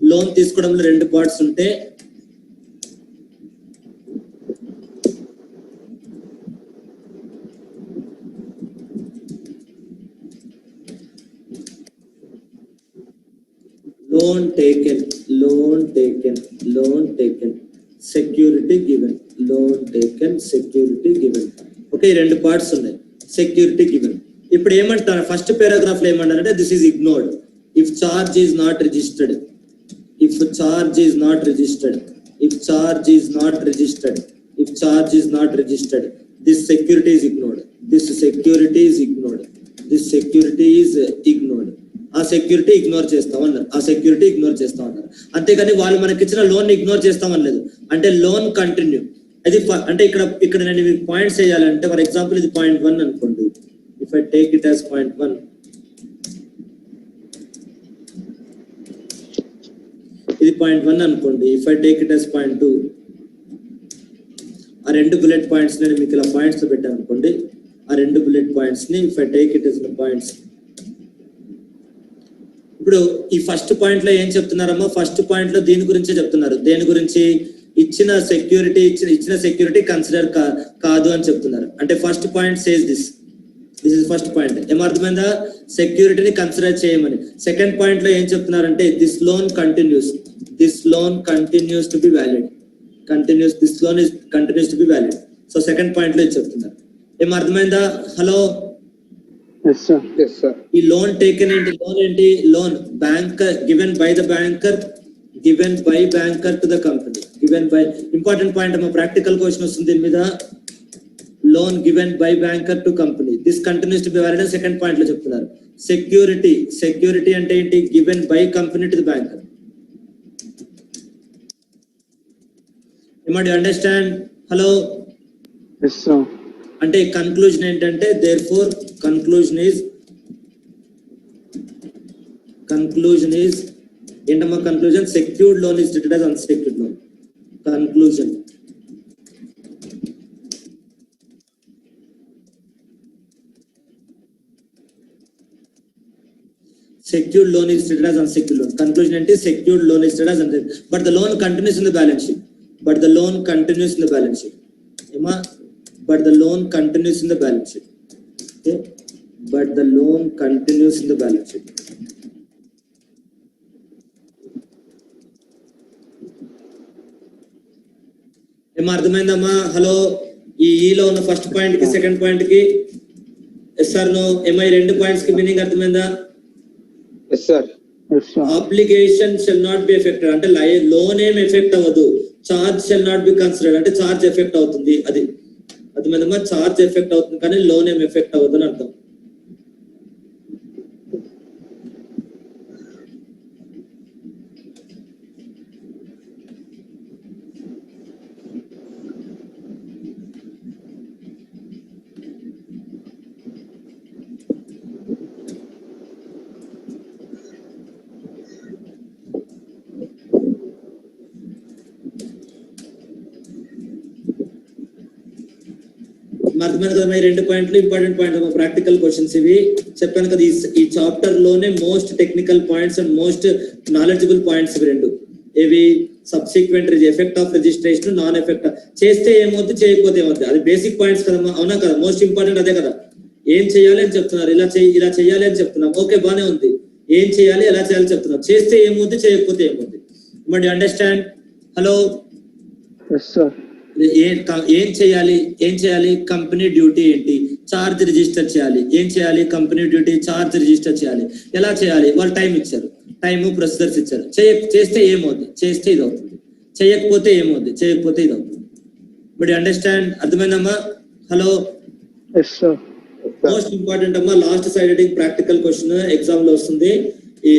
లోన్ తీసుకోవడంలో రెండు పార్ట్స్ ఉంటే loan taken, security given, loan taken, security given. Okay, రెండు పార్ట్స్ ఉన్నాయి, సెక్యూరిటీ గివెన్. ఇప్పుడు ఏమంటారు ఫస్ట్ పారాగ్రాఫ్ లో ఏమంటారంటే this is ignored if charge is not registered, if charge is not registered, if charge is not registered, if charge is not registered, this security is ignored, this security is ignored, this security is ignored. ఆ security ignore చేస్తామన్నారు, ఆ security ignore చేస్తామన్నారు. అంతేగాని వాళ్ళు మనకి ఇచ్చిన loan ignore చేస్తామనలేదు. అంటే loan continue. అది అంటే ఇక్కడ నేను మీకు పాయింట్స్ వేయాలంటే ఫర్ ఎగ్జాంపుల్ ఇది పాయింట్ 1 అనుకోండి. If I take it as point 1, ఇది పాయింట్ 1 అనుకోండి. If I take it as point 2, ఆ రెండు బుల్లెట్ పాయింట్స్ నేను మీకు ఇలా పాయింట్స్ లో పెట్టాను అనుకోండి. ఆ రెండు బుల్లెట్ పాయింట్స్ ని if I take it as points. ఇప్పుడు ఈ ఫస్ట్ పాయింట్ లో ఏం చెప్తున్నారమ్మా? ఫస్ట్ పాయింట్ లో దీని గురించే చెప్తున్నారు. దేని గురించి? ఇచ్చిన సెక్యూరిటీ కన్సిడర్ కాదు అని చెప్తున్నారు. అంటే first point says this is first point. ఏమర్థమైందా? సెక్యూరిటీని కన్సిడర్ చేయమని. సెకండ్ పాయింట్ లో ఏం చెప్తున్నారంటే this loan continues to be valid, this loan is continues to be valid. So second point లో ఇది చెప్తున్నారు. ఏమర్థమైందా? హలో. ఈ లోన్ టేకెన్ ఏంటి? లోన్ ఏంటి? Loan banker given by the banker, given by banker to the company, given by. Important point అమ్మా, practical question వస్తుంది దీని మీద. Loan given by banker to company, this continuous to be valid అని second point లో చెప్తున్నారు. Security అంటే ఏంటి? Given by company to the banker. ఏమండి అండర్స్టాండ్? హలో. అంటే కన్క్లూజన్ ఏంటంటే దేర్ ఫోర్ కన్క్లూజన్ ఈజ్ ఏంటమ్మా? Conclusion secured loan is treated as unsecured loan. Conclusion secured loan is treated as unsecured loan. Conclusion ante secured loan is treated as unsecured, but the loan continues in the balance sheet. But the loan continues in the balance sheet. But the loan continues in the balance sheet. Okay? But the loan continues in the balance sheet. ఏమో అర్థమైందమ్మా? Hello, ఈలో ఉన్న first point కి second point కి yes sir no? ఏమో ఈ రెండు points కి మీనింగ్ అర్థమైందా? Yes sir. Obligation shall not be affected అంటే లోన్ ఏం ఎఫెక్ట్ అవ్వదు. Charge shall not be considered అంటే చార్జ్ ఎఫెక్ట్ అవుతుంది. అది అర్థమైందమ్మా? చార్జ్ ఎఫెక్ట్ అవుతుంది కానీ లోన్ ఏం ఎఫెక్ట్ అవ్వదు అని అర్థం. అర్థమైంది కదా? ఈ రెండు పాయింట్లు ఇంపార్టెంట్ పాయింట్, ప్రాక్టికల్ క్వశ్చన్స్ ఇవి. చెప్పాను కదా ఈ చాప్టర్ లోనే most technical points and most knowledgeable points ఇవి రెండు. ఇవి subsequent effect of registration, non effect చేస్తే ఏమవుతుంది, చేయకపోతే ఏమవుతుంది, అది బేసిక్ పాయింట్స్ కదమ్మా, అవునా కదా? మోస్ట్ ఇంపార్టెంట్ అదే కదా. ఏం చేయాలి అని చెప్తున్నారు, ఇలా చేయాలి అని చెప్తున్నాం, ఓకే బానే ఉంది. ఏం చేయాలి, ఎలా చేయాలి చెప్తున్నాం, చేస్తే ఏమవుతుంది, చేయకపోతే ఏమవుతుంది. But understand? హలో, ఏం చేయాలి, కంపెనీ డ్యూటీ ఏంటి, చార్జ్ రిజిస్టర్ చేయాలి. ఏం చేయాలి, కంపెనీ డ్యూటీ, చార్జ్ రిజిస్టర్ చేయాలి. ఎలా చేయాలి, వాళ్ళు టైం ఇచ్చారు, టైము ప్రొసీజర్స్ ఇచ్చారు. చేస్తే ఏమవుతుంది, చేస్తే ఇది అవుతుంది, చేయకపోతే ఏమవుతుంది, చేయకపోతే ఇది అవుతుంది. But understand? అర్థమైందమ్మా? హలో, మోస్ట్ ఇంపార్టెంట్ అమ్మా, last side heading practical question exam లో వస్తుంది.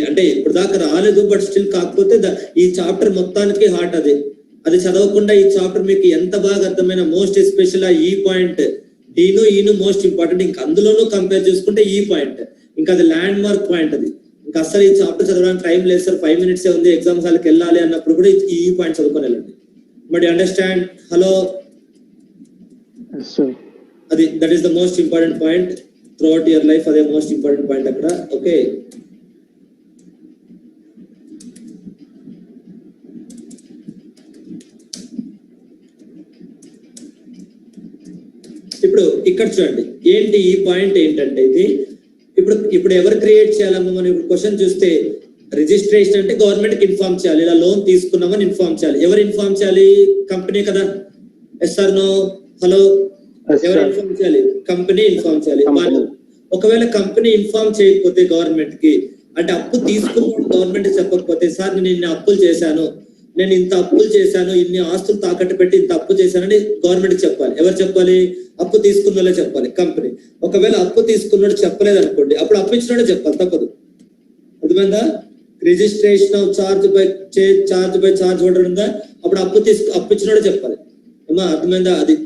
అంటే ఇప్పుడు దాకా రాలేదు, బట్ స్టిల్ కాకపోతే ఈ చాప్టర్ మొత్తానికి హార్ట్ అది చదవకుండా ఈ చాప్టర్ మీకు ఎంత బాగా అర్థమైన, మోస్ట్ ఎస్పెషల్ ఈ పాయింట్ ఈను మోస్ట్ ఇంపార్టెంట్. ఇంకా అందులోనూ కంపేర్ చేసుకుంటే ఈ పాయింట్ ఇంకా అది ల్యాండ్ మార్క్ పాయింట్. అది ఇంకా అసలు ఈ చాప్టర్ చదవడానికి టైం లేదు సార్, 5 minutes ఉంది, ఎగ్జామ్స్ హాల్కి వెళ్ళాలి అన్నప్పుడు కూడా ఈ పాయింట్ చదువుకొని వెళ్ళండి. But understand? హలో, అది that is the most important point through out your life. అదే మోస్ట్ ఇంపార్టెంట్ పాయింట్ అక్కడ. ఓకే, ఇప్పుడు ఇక్కడ చూడండి, ఏంటి ఈ పాయింట్ ఏంటంటే ఇది ఇప్పుడు ఎవరు క్రియేట్ చేయాలమ్మా? మనం ఇప్పుడు క్వశ్చన్ చూస్తే రిజిస్ట్రేషన్ అంటే గవర్నమెంట్ కి ఇన్ఫార్మ్ చేయాలి, ఇలా లోన్ తీసుకున్నామని ఇన్ఫార్మ్ చేయాలి. ఎవరు ఇన్ఫార్మ్ చేయాలి? కంపెనీ కదా. Yes or no? హలో, ఎవరు ఇన్ఫార్మ్ చేయాలి? కంపెనీ ఇన్ఫార్మ్ చేయాలి. ఒకవేళ కంపెనీ ఇన్ఫార్మ్ చేయకపోతే గవర్నమెంట్ కి, అంటే అప్పు తీసుకున్న గవర్నమెంట్ చెప్పకపోతే, సార్ నేను ఇన్ని అప్పులు చేశాను, నేను ఇంత అప్పులు చేశాను, ఇన్ని ఆస్తులు తాకట్టు పెట్టి ఇంత అప్పు చేశానని గవర్నమెంట్ చెప్పాలి. ఎవరు చెప్పాలి? అప్పు తీసుకున్న వాళ్ళే చెప్పాలి, కంపెనీ. ఒకవేళ అప్పు తీసుకున్నాడు చెప్పలేదు అనుకోండి, అప్పుడు అప్పు ఇచ్చినాడే చెప్పాలి, తప్పదు. అర్థమైందా? Registration of charge by charge holder ఉందా, అప్పుడు అప్పు ఇచ్చినాడే చెప్పాలి. ఏమా అర్థమైందా? అది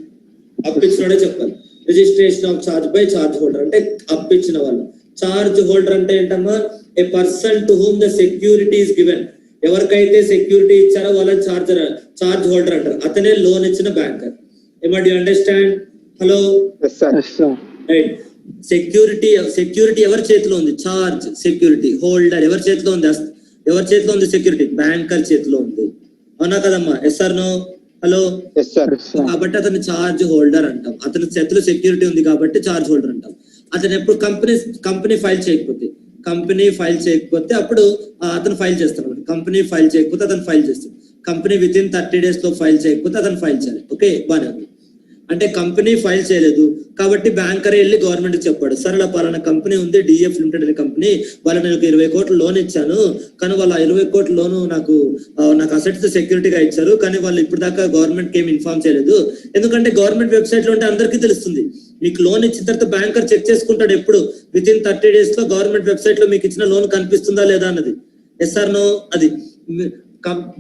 అప్పు ఇచ్చినాడే చెప్పాలి. Registration of charge by charge holder అంటే అప్పు ఇచ్చిన వాళ్ళు. చార్జ్ హోల్డర్ అంటే ఏంటమ్మా? A person to whom the security is given. ఎవరికైతే సెక్యూరిటీ ఇచ్చారో వాళ్ళని చార్జ్ హోల్డర్ అంటారు. అతనే లోన్ ఇచ్చిన బ్యాంకర్. ఏమా? Do you understand? Hello, right. Security ఎవరి చేతిలో ఉంది? చార్జ్ సెక్యూరిటీ హోల్డర్ ఎవరి చేతిలో ఉంది? సెక్యూరిటీ బ్యాంకర్ చేతిలో ఉంది, అవునా కదమ్మా? Yes or no? హలో, కాబట్టి అతను చార్జ్ హోల్డర్ అంటాం. అతని చేతిలో సెక్యూరిటీ ఉంది కాబట్టి చార్జ్ హోల్డర్ అంటాం. అతను ఎప్పుడు కంపెనీ ఫైల్ చేయకపోతే అప్పుడు అతను ఫైల్ చేస్తాడు. కంపెనీ ఫైల్ చేయకపోతే అతను ఫైల్ చేస్తాడు. కంపెనీ విత్ ఇన్ 30 days లో ఫైల్ చేయకపోతే అతను ఫైల్ చేయాలి. ఓకే, బాగా అంటే కంపెనీ ఫైల్ చేయలేదు కాబట్టి బ్యాంకర్ వెళ్ళి గవర్నమెంట్ కి చెప్పాడు, సార్ ఇలా పలానా కంపెనీ ఉంది, డిఎఫ్ లిమిటెడ్ అనే కంపెనీ, వాళ్ళని నేను 20 కోట్ల లోన్ ఇచ్చాను, కానీ వాళ్ళ 20 కోట్ల లోను నాకు అసెట్స్ సెక్యూరిటీగా ఇచ్చారు, కానీ వాళ్ళు ఇప్పుడు దాకా గవర్నమెంట్ కి ఏమి ఇన్ఫార్మ్ చేయలేదు. ఎందుకంటే గవర్నమెంట్ వెబ్సైట్ లో ఉంటే అందరికీ తెలుస్తుంది. మీకు లోన్ ఇచ్చిన తర్వాత బ్యాంకర్ చెక్ చేసుకుంటాడు ఎప్పుడు, విత్ ఇన్ 30 days లో గవర్నమెంట్ వెబ్సైట్ లో మీకు ఇచ్చిన లోన్ కనిపిస్తుందా లేదా అన్నది. Yes or no? అది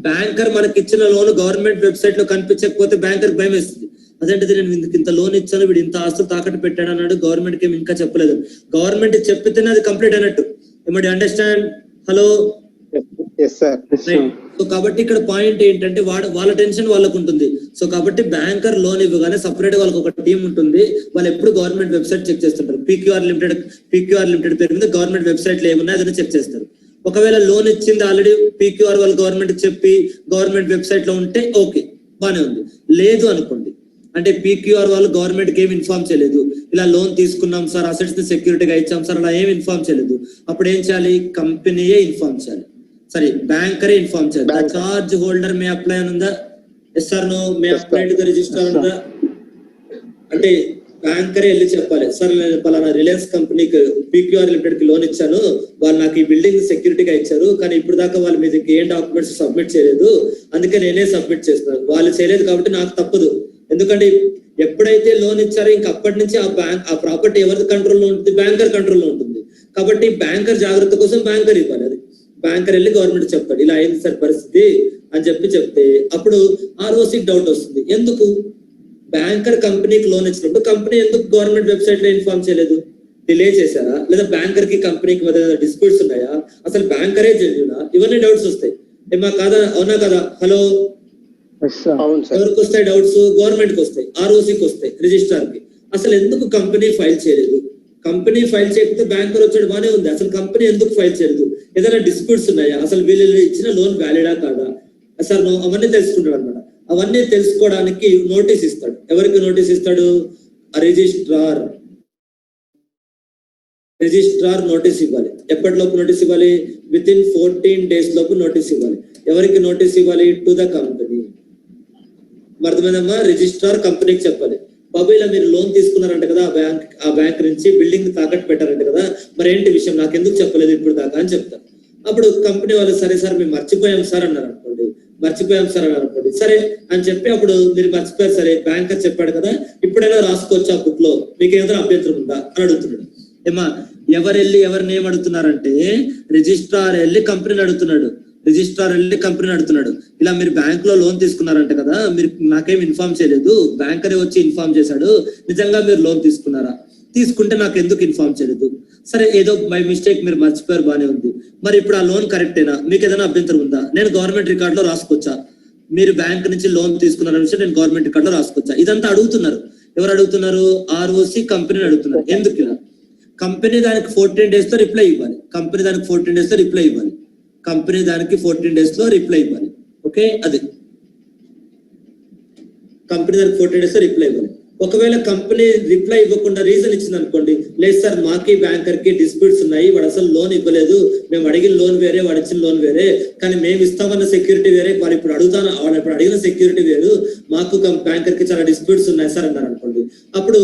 బ్యాంకర్ మనకి ఇచ్చిన లోన్ గవర్నమెంట్ వెబ్సైట్ లో కనిపించకపోతే బ్యాంకర్ భయం వేస్తుంది. అదేంటిది, నేను ఇంత లోన్ ఇచ్చాను, వీడు ఇంత ఆస్తులు తాకట్టు పెట్టాడు అన్నాడు, గవర్నమెంట్ కి ఇంకా చెప్పలేదు. గవర్నమెంట్ చెప్పితేనే అది కంప్లీట్ అయినట్టు. ఏమంటే understand? Hello, yes sir. So కాబట్టి ఇక్కడ పాయింట్ ఏంటంటే వాళ్ళ టెన్షన్ వాళ్ళకు ఉంటుంది. సో కాబట్టి బ్యాంకర్ లోన్ ఇవ్వగానే సపరేట్ వాళ్ళకి ఒక టీం ఉంటుంది. వాళ్ళు ఎప్పుడు గవర్నమెంట్ వెబ్సైట్ చెక్ చేస్తుంటారు. పీక్యూఆర్ లిమిటెడ్ పేరు మీద గవర్నమెంట్ వెబ్సైట్ లో ఏమున్నాయి అదని చెక్ చేస్తారు. ఒకవేళ లోన్ ఇచ్చింది ఆల్రెడీ పీక్యూఆర్ వాళ్ళు గవర్నమెంట్ చెప్పి గవర్నమెంట్ వెబ్సైట్ లో ఉంటే ఓకే, బానే ఉంది. లేదు అనుకోండి, అంటే పీక్యూఆర్ వాళ్ళు గవర్నమెంట్ కి ఏమి ఇన్ఫార్మ్ చేయలేదు, ఇలా లోన్ తీసుకున్నాం సార్, అసెట్స్ ని సెక్యూరిటీగా ఇచ్చాం సార్, అలా ఏమి ఇన్ఫార్మ్ చేయలేదు. అప్పుడు ఏం చేయాలి? కంపెనీయే ఇన్ఫార్మ్ చేయాలి, సారీ బ్యాంకరే ఇన్ఫార్మ్ చేయాలి. చార్జ్ హోల్డర్ మే అప్లై అని ఉందా? Yes sir no may apply to the register ఉందా? అంటే బ్యాంకరే వెళ్ళి చెప్పాలి, సార్ నేను పలానా రిలయన్స్ కంపెనీకి పీక్యూఆర్ లిమిటెడ్ కి లోన్ ఇచ్చాను, వాళ్ళు నాకు ఈ బిల్డింగ్ సెక్యూరిటీగా ఇచ్చారు, కానీ ఇప్పుడు దాకా వాళ్ళు మీద ఏం డాక్యుమెంట్స్ సబ్మిట్ చేయలేదు, అందుకే నేనే సబ్మిట్ చేస్తున్నాను. వాళ్ళు చేయలేదు కాబట్టి నాకు తప్పదు. ఎందుకంటే ఎప్పుడైతే లోన్ ఇచ్చారో ఇంక అప్పటి నుంచి ఆ ప్రాపర్టీ ఎవరి కంట్రోల్లో ఉంటుంది? బ్యాంకర్ కంట్రోల్లో ఉంటుంది. కాబట్టి బ్యాంకర్ జాగ్రత్త కోసం బ్యాంకర్ ఇవ్వాలి. అది బ్యాంకర్ వెళ్ళి గవర్నమెంట్ చెప్తాడు, ఇలా అయింది సార్ పరిస్థితి అని చెప్తే అప్పుడు ఆర్ఓసి డౌట్ వస్తుంది. ఎందుకు బ్యాంకర్ కంపెనీకి లోన్ ఇచ్చినప్పుడు కంపెనీ ఎందుకు గవర్నమెంట్ వెబ్సైట్ లో ఇన్ఫార్మ్ చేయలేదు? డిలే చేశారా? లేదా బ్యాంకర్ కి కంపెనీకి మధ్య డిస్ప్యూట్స్ ఉన్నాయా? అసలు బ్యాంకరే జెన్యూనా? ఇవన్నీ డౌట్స్ వస్తాయి. ఏమా కాదా? అవునా కదా? హలో, ఎవరికి వస్తాయి డౌట్స్? గవర్నమెంట్ కి వస్తాయి, ఆర్ఓసికి వస్తాయి, రిజిస్ట్రార్ కి. అసలు ఎందుకు కంపెనీ ఫైల్ చేయలేదు? కంపెనీ ఫైల్ చేయకపోతే బ్యాంకర్ వచ్చాడు, బానే ఉంది. అసలు కంపెనీ ఎందుకు ఫైల్ చేయలేదు? ఏదైనా డిస్ప్యూట్స్ ఉన్నాయా? అసలు వీళ్ళు ఇచ్చిన లోన్ వ్యాలిడా కాదా? అసలు అవన్నీ తెలుసుకుంటాడు అనమాట. అవన్నీ తెలుసుకోవడానికి నోటీస్ ఇస్తాడు. ఎవరికి నోటీస్ ఇస్తాడు? రిజిస్ట్రార్ నోటీస్ ఇవ్వాలి. ఎప్పటిలోపు నోటీస్ ఇవ్వాలి? విత్ ఇన్ 14 days లోపు నోటీస్ ఇవ్వాలి. ఎవరికి నోటీస్ ఇవ్వాలి? To the company. అర్థమైందమ్మా? రిజిస్ట్రార్ కంపెనీకి చెప్పాలి, బాబు ఇలా మీరు లోన్ తీసుకున్నారంట కదా ఆ బ్యాంక్ నుంచి, బిల్డింగ్ తాకట్టు పెట్టారంట కదా, మరి ఏంటి విషయం, నాకు ఎందుకు చెప్పలేదు ఇప్పుడు దాకా అని చెప్తారు. అప్పుడు కంపెనీ వాళ్ళు సరే సార్ మేము మర్చిపోయాం సార్ అన్నారు అనుకోండి, సరే అని చెప్పి అప్పుడు మీరు మర్చిపోయారు, సరే బ్యాంకర్ చెప్పాడు కదా, ఇప్పుడైనా రాసుకోవచ్చు ఆ బుక్ లో, మీకు ఏదైనా అభ్యంతరం ఉందా అని అడుగుతున్నాడు. ఏమా ఎవరిని ఏం అడుగుతున్నారంటే రిజిస్ట్రార్ వెళ్ళి కంపెనీని అడుగుతున్నాడు. ఇలా మీరు బ్యాంక్ లో లోన్ తీసుకున్నారంట కదా, మీరు నాకేం ఇన్ఫార్మ్ చేయలేదు, బ్యాంకరే వచ్చి ఇన్ఫార్మ్ చేశాడు, నిజంగా మీరు లోన్ తీసుకున్నారా? తీసుకుంటే నాకు ఎందుకు ఇన్ఫార్మ్ చేయలేదు? సరే ఏదో బై మిస్టేక్ మీరు మర్చిపోయారు, బానే ఉంది. మరి ఇప్పుడు ఆ లోన్ కరెక్టేనా? మీకు ఏదైనా అభ్యంతరం ఉందా? నేను గవర్నమెంట్ రికార్డ్ లో రాసుకోవచ్చా? మీరు బ్యాంక్ నుంచి లోన్ తీసుకున్నారని విషయం నేను గవర్నమెంట్ రికార్డ్ లో రాసుకోవచ్చా? ఇదంతా అడుగుతున్నారు. ఎవరు అడుగుతున్నారు? ఆర్ఓసి కంపెనీని అడుగుతున్నారు. ఎందుకు ఇలా? కంపెనీ దానికి 14 days లో రిప్లై ఇవ్వాలి. కంపెనీ దానికి 14 days లో రిప్లై ఇవ్వాలి. ఓకే, అది కంపెనీ దానికి 14 days లో రిప్లై ఇవ్వాలి. ఒకవేళ కంపెనీ రిప్లై ఇవ్వకుండా రీజన్ ఇచ్చింది అనుకోండి, లేదు సార్ మాకి బ్యాంకర్ కి డిస్ప్యూట్స్ ఉన్నాయి, వాడు అసలు లోన్ ఇవ్వలేదు, మేము అడిగిన లోన్ వేరే, వాడు ఇచ్చిన లోన్ వేరే, కానీ మేము ఇస్తామన్న సెక్యూరిటీ వేరే, వాడు ఇప్పుడు అడిగిన సెక్యూరిటీ వేరు, మాకు బ్యాంకర్ కి చాలా డిస్ప్యూట్స్ ఉన్నాయి సార్ అన్నారు అనుకోండి. అప్పుడు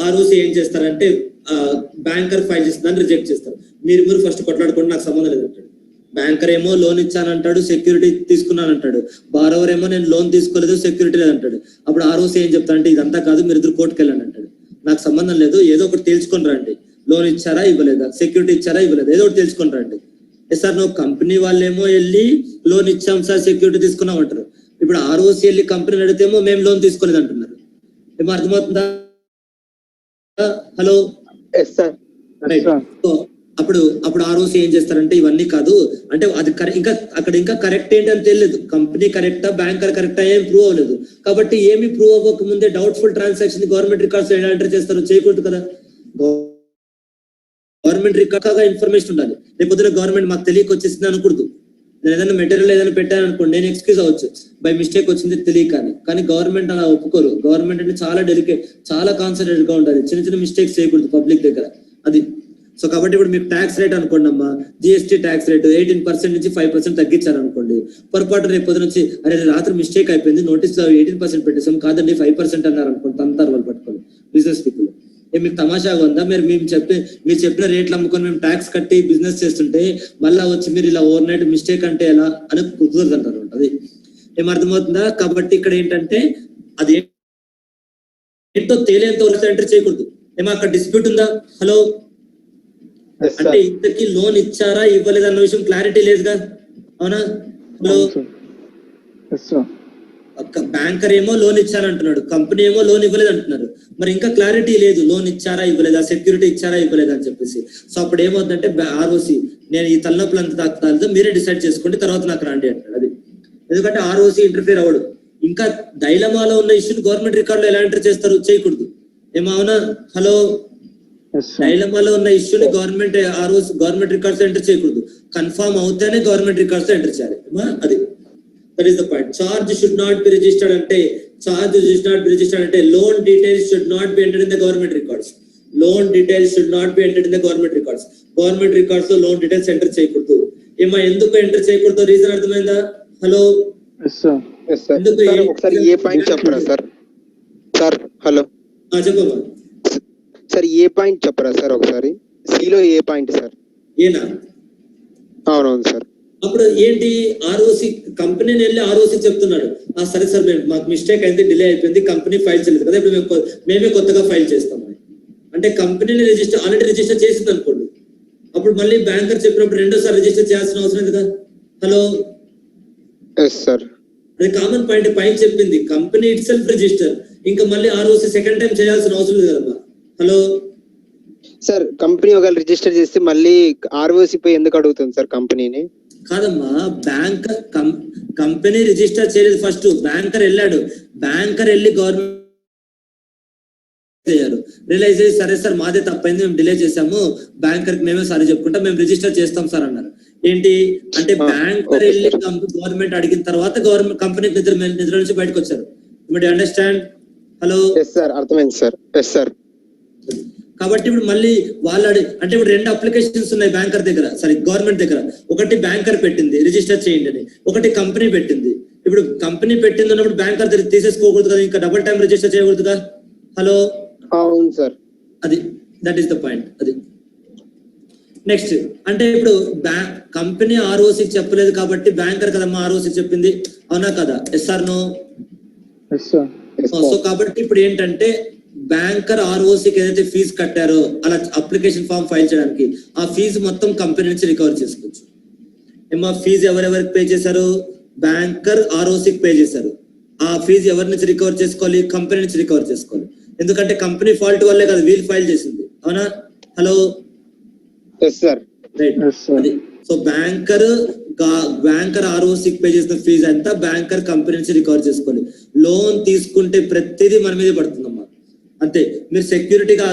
ఆర్ఓసి ఏం చేస్తారంటే బ్యాంకర్ ఫైల్ చేస్తుందని రిజెక్ట్ చేస్తారు. మీరు ఫస్ట్ కొట్లాడుకోండి, నాకు సంబంధం లేదంటాడు. బ్యాంకర్ ఏమో లోన్ ఇచ్చానంటాడు, సెక్యూరిటీ తీసుకున్నానంటాడు. బారోవర్ ఏమో నేను లోన్ తీసుకోలేదు, సెక్యూరిటీ లేదంటాడు. అప్పుడు ఆర్ఓసి ఏం చెప్తారంటే ఇదంతా కాదు, మీరు ఇద్దరు కోర్టుకు వెళ్ళండి అంటాడు. నాకు సంబంధం లేదు, ఏదో ఒకటి తెలుసుకొని రండి, లోన్ ఇచ్చారా ఇవ్వలేదా, సెక్యూరిటీ ఇచ్చారా ఇవ్వలేదా, ఏదో ఒకటి తెలుసుకొని రండి. సార్ నువ్వు కంపెనీ వాళ్ళేమో వెళ్ళి లోన్ ఇచ్చాం సార్, సెక్యూరిటీ తీసుకున్నాం అంటారు. ఇప్పుడు ఆర్ఓసి వెళ్ళి కంపెనీ అడిగితేమో మేము లోన్ తీసుకోలేదు అంటున్నారు. ఏమో అర్థమవుతుందా? హలో, అప్పుడు ఆర్ఓసి ఏం చేస్తారంటే ఇవన్నీ కాదు అంటే అది ఇంకా కరెక్ట్ ఏంటని తెలియదు. కంపెనీ కరెక్టా, బ్యాంకర్ కరెక్టా ఏం ప్రూవ్ అవ్వలేదు. కాబట్టి ఏమి ప్రూవ్ అవ్వక ముందే డౌట్ఫుల్ ట్రాన్సాక్షన్ గవర్నమెంట్ రికార్డ్స్ ఎలా ఎంటర్ చేస్తారో చేయకూడదు కదా. గవర్నమెంట్ రికార్డ్ ఇన్ఫర్మేషన్ ఉండాలి. రేపు పొద్దున గవర్నమెంట్ మాకు తెలియక వచ్చేసింది అనకూడదు. నేను ఏదైనా మెటీరియల్ ఏదైనా పెట్టాను అనుకోండి, నేను ఎక్స్క్యూజ్ అవ్వచ్చు, బై మిస్టేక్ వచ్చింది తెలియక. కానీ గవర్నమెంట్ అలా ఒప్పుకోరు. గవర్నమెంట్ అంటే చాలా డెలికేట్, చాలా కాన్సన్ట్రేట్ గా ఉండాలి. చిన్న మిస్టేక్స్ చేయకూడదు పబ్లిక్ దగ్గర. అది సో కాబట్టి ఇప్పుడు మీకు ట్యాక్స్ రేట్ అనుకోండి అమ్మా, జిఎస్టీ ట్యాక్స్ రేట్ 18% నుంచి 5% తగ్గించారు అనుకోండి. పొరపాటు రేపు పొద్దున వచ్చి అరే రాత్రి మిస్టేక్ అయిపోయింది, నోటీస్ 18% పెట్టేసాం, కాదండి 5% అన్నారు అనుకోండి, తంతారు వాళ్ళు పట్టుకొని బిజినెస్ పీపుల్. మీకు తమాషాగా ఉందా? మీరు చెప్పిన రేట్లు అమ్ముకొని మేము ట్యాక్స్ కట్టి బిజినెస్ చేస్తుంటే మళ్ళా వచ్చి మీరు ఇలా ఓవర్ నైట్ మిస్టేక్ అంటే ఎలా అని కుదరదు అంటారు. అది ఏమర్థమవుతుందా? కాబట్టి ఇక్కడ ఏంటంటే అది ఏంటో తేలేంత వరకు ఎంటర్ చేయకూడదు. ఏమో అక్కడ డిస్ప్యూట్ ఉందా? హలో, అంటే ఇంతకీ లోన్ ఇచ్చారా ఇవ్వలేదు అన్న విషయం క్లారిటీ లేదుగా, అవునా? హలో, బ్యాంకర్ ఏమో లోన్ ఇచ్చారంటున్నాడు, కంపెనీ ఏమో లోన్ ఇవ్వలేదు అంటున్నారు. మరి ఇంకా క్లారిటీ లేదు, లోన్ ఇచ్చారా ఇవ్వలేదా, సెక్యూరిటీ ఇచ్చారా ఇవ్వలేదా అని చెప్పేసి. సో అప్పుడు ఏమవుతుందంటే ఆర్ఓసి నేను ఈ తలనొప్పులు అంత తాకుతాదో మీరే డిసైడ్ చేసుకోండి, తర్వాత నాకు రండి అంటాడు. అది ఎందుకంటే ఆర్ఓసి ఇంటర్ఫియర్ అవ్వడు. ఇంకా డైలమాలో ఉన్న ఇష్యూని గవర్నమెంట్ రికార్డులో ఎలా ఎంటర్ చేస్తారు? చేయకూడదు. ఏమవునా? Hello, yes sir. డైలమాలో ఉన్న ఇష్యూని గవర్నమెంట్ రికార్డ్స్ ఎంటర్ చేయకూడదు. కన్ఫర్మ్ అవుతేనే గవర్నమెంట్ రికార్డ్స్ ఎంటర్ చేయాలి. అది that is the point. Charge should not be registered అంటే loan details should not be entered in the government records. Loan details should not be entered in the government records. Government records లో loan details enter చేయకూడదు. ఎందుకు enter చేయకూడదు? Reason అర్థమైందా? Hello, yes sir. Yes sir. Sir ఒకసారి ఏ point చెప్పరా sir? Sir hello చెప్పమ్మా. Sir ఏ point చెప్పరా sir ఒకసారి? సిలో ఏ పాయింట్ సార్? ఏనా? అవునవును సార్. అప్పుడు ఏంటి, ఆర్ఓసి కంపెనీని వెళ్ళి ఆర్ఓసి చెప్తున్నాడు, సరే సార్ మాకు మిస్టేక్ అయింది, డిలే అయిపోయింది, కంపెనీ ఫైల్ చేయలేదు కదా, ఇప్పుడు మేమే కొత్తగా ఫైల్ చేస్తాం. అంటే కంపెనీని ఆల్రెడీ రిజిస్టర్ చేసింది అనుకోండి, అప్పుడు మళ్ళీ బ్యాంకర్ చెప్పినప్పుడు రెండోసారి రిజిస్టర్ చేయాల్సిన అవసరం లేదు కదా. Hello, yes sir. అది కామన్ పాయింట్. పైన చెప్పింది కంపెనీ ఇట్ సెల్ఫ్ రిజిస్టర్, ఇంకా మళ్ళీ ఆర్ఓసి సెకండ్ టైం చేయాల్సిన అవసరం లేదు కదమ్మా. హలో సార్, కంపెనీ ఒకవేళ రిజిస్టర్ చేస్తే మళ్ళీ ఆర్ఓసి పై ఎందుకు అడుగుతుంది సార్ కంపెనీని? కాదమ్మా, కంపెనీ రిజిస్టర్ చేయలేదు. ఫస్ట్ బ్యాంకర్ వెళ్ళాడు, బ్యాంకర్ వెళ్ళి గవర్నమెంట్ అయ్యారు, రియలైజ్ అయ్యి సరే సార్ మాదే తప్పైంది, మేము డిలే చేసాము, బ్యాంకర్ కి మేమే సారీ చెప్పుకుంటాం, మేము రిజిస్టర్ చేస్తాం సార్ అన్నారు. ఏంటి అంటే బ్యాంకర్ వెళ్ళి గవర్నమెంట్ అడిగిన తర్వాత గవర్నమెంట్ కంపెనీ నిద్ర నుంచి బయటకు వచ్చారు. అండర్స్టాండ్? హలో, ఎస్ సార్, అర్థమైంది సార్. Yes sir. కాబట్టి ఇప్పుడు మళ్ళీ వాళ్ళు అంటే ఇప్పుడు రెండు అప్లికేషన్స్ ఉన్నాయి బ్యాంకర్ దగ్గర, సారీ గవర్నమెంట్ దగ్గర. ఒకటి బ్యాంకర్ పెట్టింది రిజిస్టర్ చేయండి అని, ఒకటి కంపెనీ పెట్టింది. ఇప్పుడు కంపెనీ పెట్టింది అన్నప్పుడు బ్యాంకర్ దగ్గర తీసేసుకోకూడదు కదా, ఇంకా డబుల్ టైం రిజిస్టర్ చేయకూడదుగా. హలో, అవును సార్. అది దట్ ఈస్ ద పాయింట్. అది నెక్స్ట్ అంటే ఇప్పుడు కంపెనీ ఆర్ఓసి చెప్పలేదు కాబట్టి బ్యాంకర్ కదమ్మా ఆర్ఓసి చెప్పింది, అవునా కదా? Yes or no? Yes sir. So కాబట్టి ఇప్పుడు ఏంటంటే బ్యాంకర్ ఆర్ఓసికి ఏదైతే ఫీజు కట్టారో అలా అప్లికేషన్ ఫామ్ ఫైల్ చేయడానికి, ఆ ఫీజు మొత్తం కంపెనీ నుంచి రికవర్ చేసుకోవచ్చు. ఏమో ఫీజు ఎవరెవరికి పే చేశారు? బ్యాంకర్ ఆర్ఓసికి పే చేశారు. ఆ ఫీజు ఎవరి నుంచి రికవర్ చేసుకోవాలి? కంపెనీ నుంచి రికవర్ చేసుకోవాలి. ఎందుకంటే కంపెనీ ఫాల్ట్ వల్లే కదా వీళ్ళు ఫైల్ చేసింది, అవునా? Hello, yes sir. Right. So banker ఆర్ఓసికి పే చేసిన ఫీజు అంతా బ్యాంకర్ కంపెనీ నుంచి రికవర్ చేసుకోవాలి. లోన్ తీసుకుంటే ప్రతిదీ మన మీదే పడుతుందమ్మా. అంతే. మీరు సెక్యూరిటీగా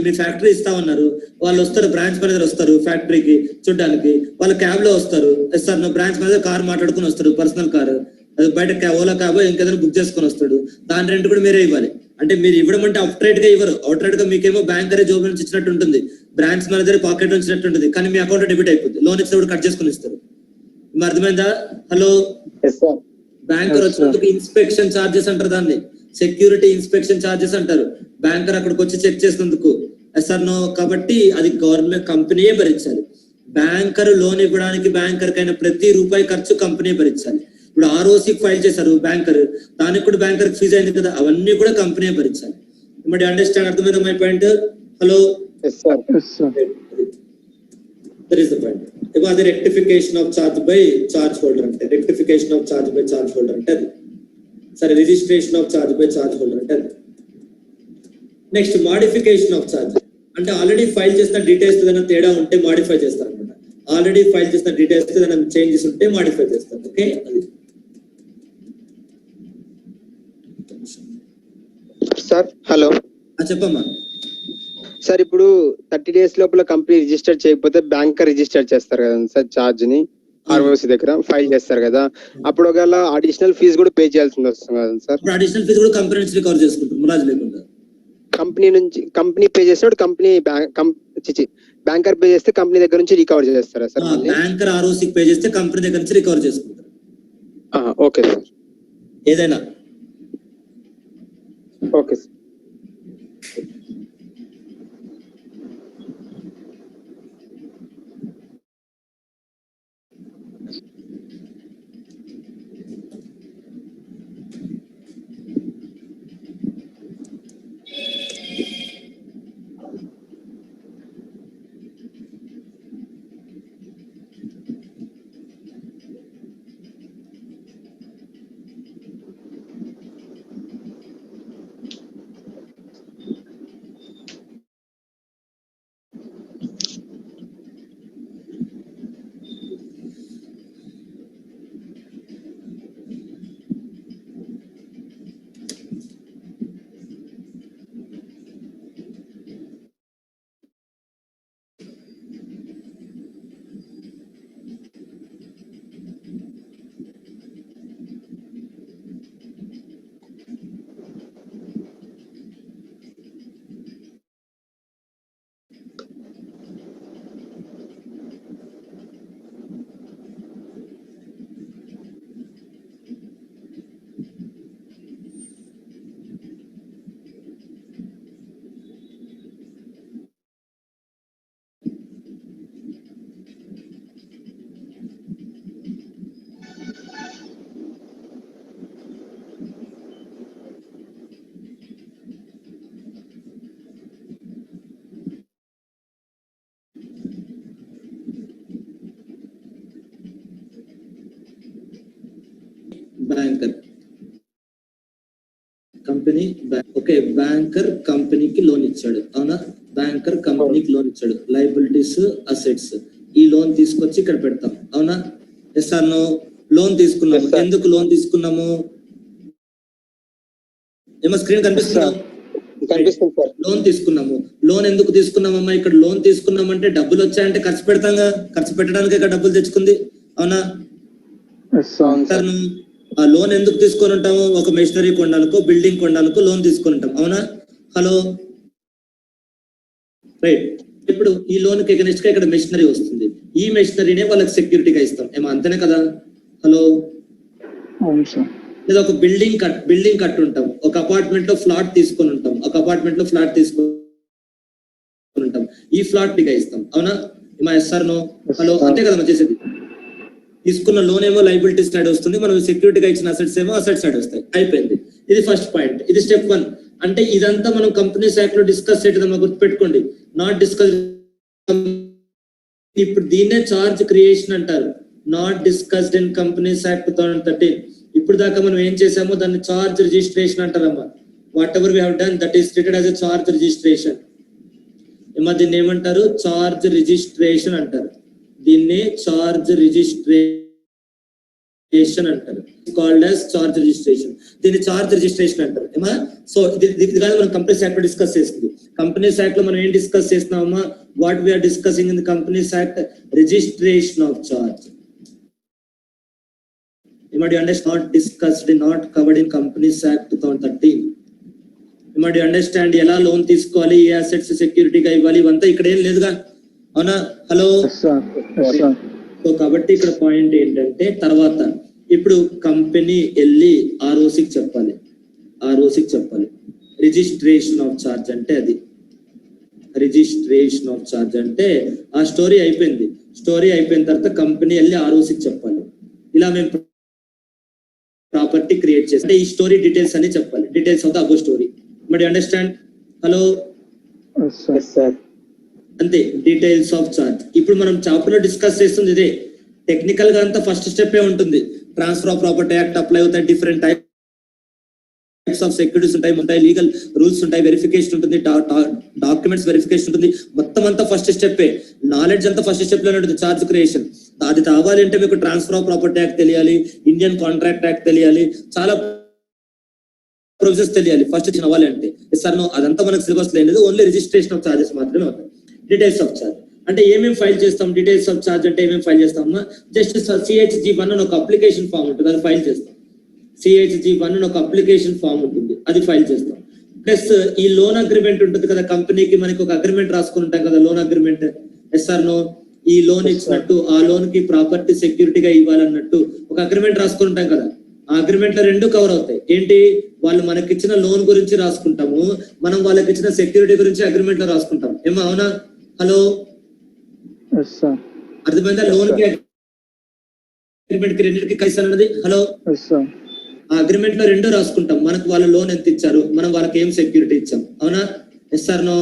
మీ ఫ్యాక్టరీ ఇస్తామన్నారు, వాళ్ళు వస్తారు, బ్రాంచ్ మేనేజర్ వస్తారు ఫ్యాక్టరీకి చూడడానికి, వాళ్ళు క్యాబ్ లో వస్తారు. సార్ నా బ్రాంచ్ మేనేజర్ కార్ మాట్లాడుకుని వస్తారు, పర్సనల్ కారు, అది బయట ఓలా క్యాబ్ ఇంకేదైనా బుక్ చేసుకొని వస్తాడు, దాని రెంట్ కూడా మీరే ఇవ్వాలి. అంటే మీరు ఇవ్వడం అంటే అవుట్ రైట్ గా ఇవ్వరు, అవుట్ రైట్ గా మీకేమో బ్యాంకరే జోబు నుంచి ఇచ్చినట్టు ఉంటుంది, బ్రాంచ్ మేనేజర్ పాకెట్ నుంచి ఇచ్చినట్టు ఉంటుంది, కానీ మీ అకౌంట్ డెబిట్ అయిపోతుంది. లోన్ ఇచ్చినప్పుడు కట్ చేసుకుని ఇస్తారు. అర్థమైందా? హలో, బ్యాంకర్ వచ్చినందుకు ఇన్స్పెక్షన్ ఛార్జెస్ అంటారు, దాన్ని సెక్యూరిటీ ఇన్స్పెక్షన్ ఛార్జెస్ అంటారు. బ్యాంకర్ అక్కడికి వచ్చి చెక్ చేసినందుకు సార్ నో, కాబట్టి అది గవర్నమెంట్ కంపెనీయే భరించాలి. బ్యాంకర్ లోన్ ఇవ్వడానికి బ్యాంకర్ కైనా ప్రతి రూపాయి ఖర్చు కంపెనీ భరించాలి. ఇప్పుడు ఆర్ఓసి ఫైల్ చేశారు బ్యాంకర్, దానికి కూడా బ్యాంకర్ ఫీజు అయింది కదా, అవన్నీ కూడా కంపెనీ భరించాలి. మరి అండర్స్టాండ్? అర్థమైందా my point? Hello, that is the point. ఇప్పుడు అది rectification of charge by charge holder అంటే, rectification of charge by charge holder అంటే అది. సరే, registration of charge by charge holder అంటే అది. నెక్స్ట్ మాడిఫికేషన్ ఆఫ్ చార్జ్ అంటే ఆల్రెడీ ఫైల్ చేసిన డీటెయిల్స్ ఏదైనా తేడా ఉంటే మాడిఫై చేస్తారు అనమాట. ఆల్రెడీ ఫైల్ చేసిన డీటెయిల్స్ ఏదైనా చేంజెస్ ఉంటే మాడిఫై చేస్తారు. ఓకే, అది సార్. హలో చెప్పమ్మా. సార్, ఇప్పుడు 30 days లోపల కంపెనీ రిజిస్టర్ చేయకపోతే బ్యాంకర్ రిజిస్టర్ చేస్తారు కదా సార్, చార్జ్ ని ఆర్ఓసి దగ్గర ఫైల్ చేస్తారు కదా, అప్పుడు ఒకవేళ అడిషనల్ ఫీజు కూడా పే చేయాల్సి వస్తుంది కదా సార్? అడిషనల్ ఫీజు కూడా కంపెనీ నుంచి రికవర్ చేసుకుంటారు, మురాజ్ లేకుండా. కంపెనీ పే చేసినప్పుడు బ్యాంకర్ పే చేస్తే కంపెనీ దగ్గర నుంచి రికవర్ చేస్తారా సార్? బ్యాంకర్ ఆర్ఓసి పే చేస్తే కంపెనీ దగ్గర నుంచి రికవర్ చేసుకుంటారు. Okay sir. ఏదైనా okay sir. Banker company okay, banker కంపెనీకి లోన్ ఇచ్చాడు, అవునా? బ్యాంకర్ కంపెనీకి లోన్ ఇచ్చాడు, లైబిలిటీస్ అసెట్స్, ఈ లోన్ తీసుకొచ్చి ఇక్కడ పెడతాం, అవునా? Yes or no? లోన్ తీసుకున్నాము, ఎందుకు లోన్ తీసుకున్నాము? ఏమో స్క్రీన్ కనిపిస్తుందా? లోన్ తీసుకున్నాము. లోన్ ఎందుకు తీసుకున్నామమ్మా? ఇక్కడ లోన్ తీసుకున్నామంటే డబ్బులు వచ్చాయంటే ఖర్చు పెడతాంగా, ఖర్చు పెట్టడానికి ఇక్కడ డబ్బులు తెచ్చుకుంది, అవునా? ఆ లోన్ ఎందుకు తీసుకొని ఉంటాము? ఒక మెషినరీ కొనడానికో బిల్డింగ్ కొనడానికో లోన్ తీసుకొని ఉంటాం, అవునా? Hello, right. ఇప్పుడు ఈ లోన్ కి ఎగనెస్ట్ గా ఇక్కడ మెషినరీ వస్తుంది, ఈ మెషినరీనే వాళ్ళకి సెక్యూరిటీగా ఇస్తాం, ఏమో అంతేనే కదా? హలో, లేదా ఒక బిల్డింగ్ కట్టు ఉంటాం, ఒక అపార్ట్మెంట్ లో ఫ్లాట్ తీసుకొని ఉంటాం, ఒక అపార్ట్మెంట్ లో ఫ్లాట్ తీసుకొని ఉంటాం, ఈ ఫ్లాట్ గా ఇస్తాం, అవునా? ఏమో ఎస్ ఆర్ నో? హలో, అంతే కదా మనం చేసేది? తీసుకున్న లోన్ ఏమో లైబిలిటీ సైడ్ వస్తుంది, మనం సెక్యూరిటీగా ఇచ్చిన అసెట్స్ ఏమో అసెట్ సైడ్ వస్తాయి, అయిపోయింది. ఇది ఫస్ట్ పాయింట్, ఇది స్టెప్ 1. అంటే ఇదంతా మనం కంపెనీస్ యాక్ట్ లో డిస్కస్ చేయడం గుర్తుపెట్టుకోండి, నాట్ డిస్కస్. ఇప్పుడు దీన్నే చార్జ్ క్రియేషన్ అంటారు, not discussed in Companies Act 2013. ఇప్పుడు దాకా మనం ఏం చేసామో దాన్ని చార్జ్ రిజిస్ట్రేషన్ అంటారమ్మా. Whatever we have done that is treated as a charge registration. ఏమో దీన్ని ఏమంటారు? చార్జ్ రిజిస్ట్రేషన్ అంటారు, దీన్ని చార్జ్ రిజిస్ట్రేషన్ అంటారు, కాల్డ్ యాజ్ చార్జ్ రిజిస్ట్రేషన్. దీన్ని చార్జ్ రిజిస్ట్రేషన్ అంటారు, ఏమా? సో ఇది కాదు మనం కంపెనీస్ యాక్ట్ లో డిస్కస్ చేస్తుంది. కంపెనీస్ యాక్ట్ లో మనం ఏం డిస్కస్ చేస్తున్నామమ్మా? What we are discussing in the companies act, registration of charge. You understand? Not discussed, not covered in Companies Act 2013. You understand? ఎలా లోన్ తీసుకోవాలి, ఏ అసెట్స్ సెక్యూరిటీగా ఇవ్వాలి, ఇవంతా ఇక్కడ ఏం లేదుగా, అవునా? హలో, సో కాబట్టి ఇక్కడ పాయింట్ ఏంటంటే, తర్వాత ఇప్పుడు కంపెనీ వెళ్ళి ఆర్ఓసికి చెప్పాలి, రిజిస్ట్రేషన్ ఆఫ్ చార్జ్ అంటే అది. రిజిస్ట్రేషన్ ఆఫ్ చార్జ్ అంటే ఆ స్టోరీ అయిపోయింది. స్టోరీ అయిపోయిన తర్వాత కంపెనీ వెళ్ళి ఆర్ఓసికి చెప్పాలి, ఇలా మేము ప్రాపర్టీ క్రియేట్ చేసి, అంటే ఈ స్టోరీ డీటెయిల్స్ అని చెప్పాలి, details of the above story. But you understand? Hello, అంతే, డీటెయిల్స్ ఆఫ్ చార్జ్. ఇప్పుడు మనం చాప్టర్ లో డిస్కస్ చేస్తుంది ఇదే. టెక్నికల్ గా అంతా ఫస్ట్ స్టెప్ ఉంటుంది, transfer of property act apply అవుతాయి, డిఫరెంట్ టైప్స్ ఆఫ్ సెక్యూరిటీస్ ఉంటాయి, లీగల్ రూల్స్ ఉంటాయి, వెరిఫికేషన్ ఉంటుంది, డాక్యుమెంట్స్ వెరిఫికేషన్ ఉంటుంది, మొత్తం అంతా ఫస్ట్ స్టెప్పే. నాలెడ్జ్ అంతా ఫస్ట్ స్టెప్ లోనే ఉంటుంది, చార్జ్ క్రియేషన్. అది కావాలి అంటే మీకు ట్రాన్స్ఫర్ ఆఫ్ ప్రాపర్టీ యాక్ట్ తెలియాలి, ఇండియన్ కాంట్రాక్ట్ యాక్ట్ తెలియాలి, చాలా ప్రొవిజన్స్ తెలియాలి ఫస్ట్ అవ్వాలి అంటే. సార్ అదంతా మనకు సిలబస్ లేదు, ఓన్లీ రిజిస్ట్రేషన్ ఆఫ్ చార్జెస్ మాత్రమే అవుతాయి. డీటెయిల్స్ ఆఫ్ చార్జ్ అంటే ఏమేమి ఫైల్ చేస్తాం? డీటెయిల్స్ ఆఫ్ చార్జ్ అంటే ఏమేమి ఫైల్ చేస్తామన్నా? జస్ట్ CHG1 అని ఒక అప్లికేషన్ ఫామ్ ఉంటుంది, అది ఫైల్ చేస్తాం. CHG1 అని ఒక అప్లికేషన్ ఫామ్ ఉంటుంది, అది ఫైల్ చేస్తాం. ప్లస్ ఈ లోన్ అగ్రిమెంట్ ఉంటుంది కదా, కంపెనీకి మనకి ఒక అగ్రిమెంట్ రాసుకుని ఉంటాం కదా, లోన్ అగ్రిమెంట్. SR no? ఈ లోన్ ఇచ్చినట్టు ఆ లోన్ కి ప్రాపర్టీ సెక్యూరిటీగా ఇవ్వాలన్నట్టు ఒక అగ్రిమెంట్ రాసుకుని ఉంటాం కదా, ఆ అగ్రిమెంట్ లో రెండు కవర్ అవుతాయి. ఏంటి? వాళ్ళు మనకి ఇచ్చిన లోన్ గురించి రాసుకుంటాము, మనం వాళ్ళకి ఇచ్చిన సెక్యూరిటీ గురించి అగ్రిమెంట్ లో రాసుకుంటాం, ఏమో అవునా? హలో, అర్థమైందా? లోన్ కి అగ్రిమెంట్ కి రెండింటికి కలిసి అన్నది. హలో, ఆ అగ్రిమెంట్ లో రెండు రాసుకుంటాం, మనకు వాళ్ళ లోన్ ఎంత ఇచ్చారు, మనం వాళ్ళకి ఏం సెక్యూరిటీ ఇచ్చాం, అవునా? SR no?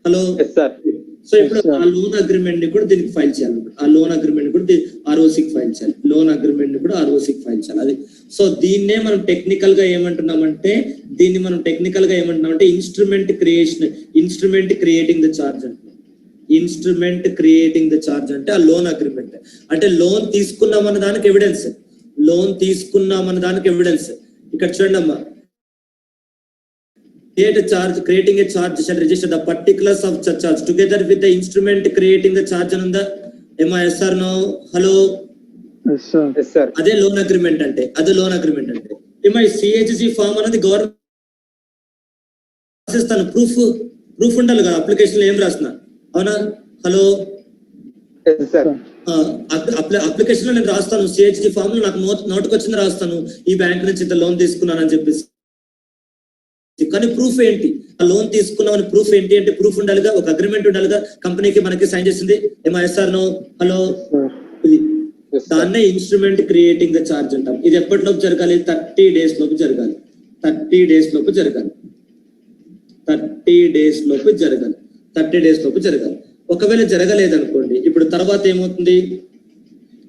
హలో, సో ఇప్పుడు ఆ లోన్ అగ్రిమెంట్ ని కూడా దీనికి ఫైల్ చేయాలి, ఆ లోన్ అగ్రిమెంట్ కూడా ROCకి ఫైల్ చేయాలి, లోన్ అగ్రిమెంట్ ని కూడా ROCకి ఫైల్ చేయాలి. అది సో దీన్నే మనం టెక్నికల్ గా ఏమంటున్నామంటే, ఇన్స్ట్రుమెంట్ క్రియేటింగ్ ద చార్జ్ అంటున్నాం. ఇన్స్ట్రుమెంట్ క్రియేటింగ్ ద చార్జ్ అంటే ఆ లోన్ అగ్రిమెంట్. అంటే లోన్ తీసుకున్నామన్న దానికి ఎవిడెన్స్, ఇక్కడ చూడండి అమ్మా, creating a charge shall register the particulars of such charge together with the instrument creating the charge and the MISR no? Hello, yes sir. అదే loan agreement అంటే, ఏమై CHG ఫామ్ అనేది government రాసిస్తాను, proof ఉండాలి కదా అప్లికేషన్ లో ఏం రాస్తున్నా, అవునా? హలో, అప్లికేషన్ లో నేను రాస్తాను, CHG ఫామ్ లో నాకు నోటుకు వచ్చింది రాస్తాను, ఈ బ్యాంక్ నుంచి ఇంత లోన్ తీసుకున్నానని చెప్పేసి. కానీ ప్రూఫ్ ఏంటి? ఆ లోన్ తీసుకున్నామని ప్రూఫ్ ఏంటి అంటే, ప్రూఫ్ ఉండాలిగా, ఒక అగ్రిమెంట్ ఉండాలిగా, కంపెనీకి మనకి సైన్ చేసింది, MISR నో? హలో, దాన్నే ఇన్స్ట్రుమెంట్ క్రియేటింగ్ ద చార్జ్ అంటాం. ఇది ఎప్పటిలోపు జరగాలి? 30 days లోపు జరగాలి. 30 days లోపు జరగాలి. ఒకవేళ జరగలేదనుకోండి, ఇప్పుడు తర్వాత ఏమవుతుంది?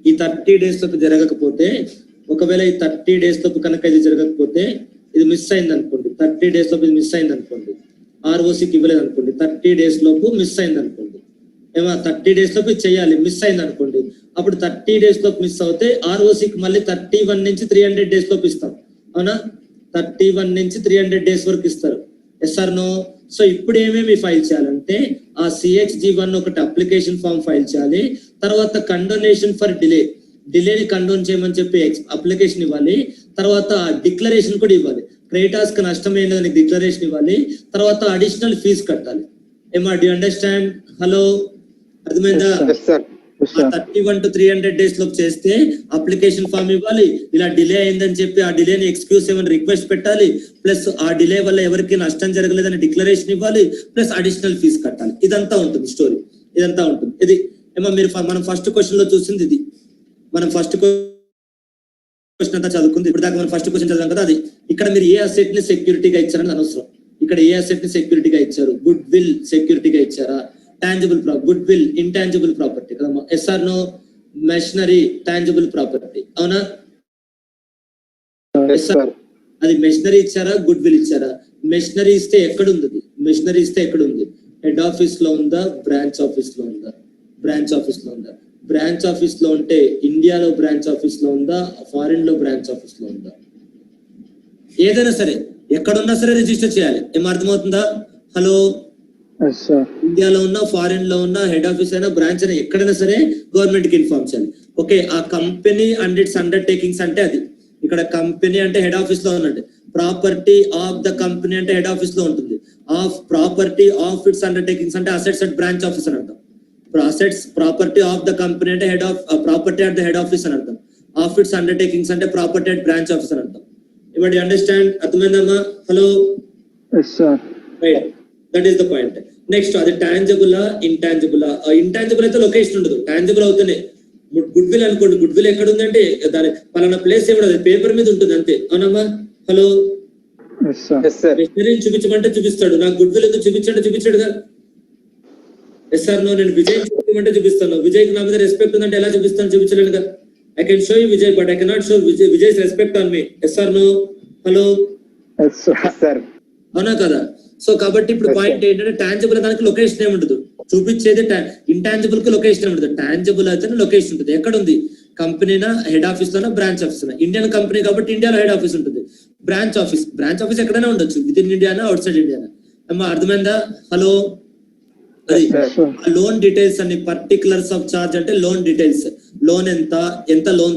ఈ 30 days లోపు జరగకపోతే ఒకవేళ ఈ 30 days లోపు కనుక ఇది జరగకపోతే ఇది మిస్ అయింది అనుకోండి, 30 days లోపు ఇది మిస్ అయింది అనుకోండి, ఆర్ఓసికి ఇవ్వలేదు అనుకోండి, 30 days లోపు మిస్ అయింది అనుకోండి, ఏమో 30 days లోపు ఇది చేయాలి, మిస్ అయింది అనుకోండి, అప్పుడు 30 days లోపు మిస్ అవుతే ఆర్ఓసికి మళ్ళీ 31 నుంచి 300 days లోపు ఇస్తాం, అవునా? 31 నుంచి 300 days వరకు ఇస్తారు. Yes or no? సో ఇప్పుడు ఏమేమి ఫైల్ చేయాలంటే ఆ CHG1 ఒకటి అప్లికేషన్ ఫామ్ ఫైల్ చేయాలి, తర్వాత కండోనేషన్ ఫర్ డిలేని కండోన్ చేయమని చెప్పి అప్లికేషన్ ఇవ్వాలి, తర్వాత డిక్లరేషన్ కూడా ఇవ్వాలి, క్రెడిటార్స్ కి నష్టమైనదని డిక్లరేషన్ ఇవ్వాలి, తర్వాత అడిషనల్ ఫీజు కట్టాలి. ఏమా డి అండర్స్టాండ్? హలో, అర్థమైందా? 31 to 300 days లోపు చేస్తే అప్లికేషన్ ఫామ్ ఇవ్వాలి, ఇలా డిలే అయిందని చెప్పి ఆ డిలేని ఎక్స్క్యూజ్ ఏమని రిక్వెస్ట్ పెట్టాలి, ప్లస్ ఆ డిలే వల్ల ఎవరికి నష్టం జరగలేదని డిక్లరేషన్ ఇవ్వాలి, ప్లస్ అడిషనల్ ఫీజు కట్టాలి. ఇదంతా ఉంటుంది స్టోరీ, ఇదంతా ఉంటుంది. ఇది ఏమో మీరు మనం ఫస్ట్ క్వశ్చన్ లో చూసింది ఇది. మనం ఫస్ట్ క్వశ్చన్ అంతా చదువుకుంది, ఇప్పుడు దాకా మనం ఫస్ట్ క్వశ్చన్ చదివాం కదా, అది ఇక్కడ మీరు ఏ అసెట్ ని సెక్యూరిటీగా ఇచ్చారని అనవసరం. ఇక్కడ ఏ అసెట్ ని సెక్యూరిటీగా ఇచ్చారు? గుడ్ విల్ సెక్యూరిటీగా ఇచ్చారా? Tangible goodwill intangible property కదా, yes or no? Machinery tangible property, అవునా? అది మెషినరీ ఇచ్చారా, గుడ్ విల్ ఇచ్చారా? మెషినరీ ఇస్తే ఎక్కడుంది? మెషినరీ ఇస్తే ఎక్కడుంది? హెడ్ ఆఫీస్ లో ఉందా, బ్రాంచ్ ఆఫీస్ లో ఉందా? బ్రాంచ్ ఆఫీస్ లో ఉందా? బ్రాంచ్ ఆఫీస్ లో ఉంటే ఇండియాలో బ్రాంచ్ ఆఫీస్ లో ఉందా, ఫారిన్ లో బ్రాంచ్ ఆఫీస్ లో ఉందా? ఏదైనా సరే ఎక్కడున్నా సరే రిజిస్టర్ చేయాలి. ఏం అర్థమవుతుందా? హలో, ఇండియాలో ఉన్నా, ఫారిన్ లో ఉన్నా, హెడ్ ఆఫీస్ అయినా, బ్రాంచ్ అయినా, ఎక్కడైనా సరే గవర్నమెంట్ కి ఇన్ఫార్మ్ చేయాలి. ఓకే, ఆ కంపెనీ అండ్ ఇట్స్ అండర్టేకింగ్స్ అంటే అది. ఇక్కడ కంపెనీ అంటే హెడ్ ఆఫీస్ లో ఉన్నట్టు, ప్రాపర్టీ ఆఫ్ ద కంపెనీ అంటే హెడ్ ఆఫీస్ లో ఉంటుంది, of property of its undertakings అంటే అసెట్స్ అట్ బ్రాంచ్ ఆఫీస్ అని అర్థం. Assets property of the company అంటే head of property at the head office అని అర్థం, ఆఫ్ ఇట్స్ అండర్టేకింగ్స్ అంటే ప్రాపర్టీ అట్ బ్రాంచ్ ఆఫీస్ అని అర్థం. ఇవ్వండి, అండర్స్టాండ్? అర్థమైందమ్మా? Hello, right, that is the point. Next, అది టాంజిబుల్ ఇంటాంజిబుల్? ఇంటాంజిబుల్ అయితే లొకేషన్ ఉండదు, టాంజిబుల్ అవుతుంది. గుడ్ విల్ అనుకోండి, గుడ్ విల్ ఎక్కడ ఉందంటే దాని పలానా ప్లేస్ ఏమన్నది పేపర్ మీద ఉంటుంది అంతే, అవునమ్మా? హలో, మెషినరీని చూపించమంటే చూపిస్తాడు, నాకు గుడ్ విల్ ఎందుకు చూపించండి, చూపించాడుగా. Yes or no? నేను విజయ్ చూపించమంటే చూపిస్తాను, విజయ్కి నా మీద రెస్పెక్ట్ ఉందంటే ఎలా చూపిస్తాను? చూపించలేనుగా. I can show you Vijay, but I cannot show Vijay's respect on me. Yes or no? Hello, అవునా కదా? సో కాబట్టి ఇప్పుడు పాయింట్ ఏంటంటే టాంజిబుల్ దానికి లొకేషన్ ఏమి ఉండదు, చూపించేది. ఇంటాంజిబుల్ కి లొకేషన్ ఏమి ఉండదు, టాంజిబుల్ అయితే లొకేషన్ ఉంటుంది. ఎక్కడ ఉంది? కంపెనీనా, హెడ్ ఆఫీస్ లోనా, బ్రాంచ్ ఆఫీస్ లోనా? ఇండియన్ కంపెనీ కాబట్టి ఇండియాలో హెడ్ ఆఫీస్ ఉంటుంది. బ్రాంచ్ ఆఫీస్ ఎక్కడైనా ఉండొచ్చు, with in Indiana, out side Indiana. అమ్మా అర్థమైందా? హలో, అది లోన్ డీటెయిల్స్ అన్ని, పర్టికులర్స్ ఆఫ్ చార్జ్ అంటే లోన్ డీటెయిల్స్, లోన్ ఎంత లోన్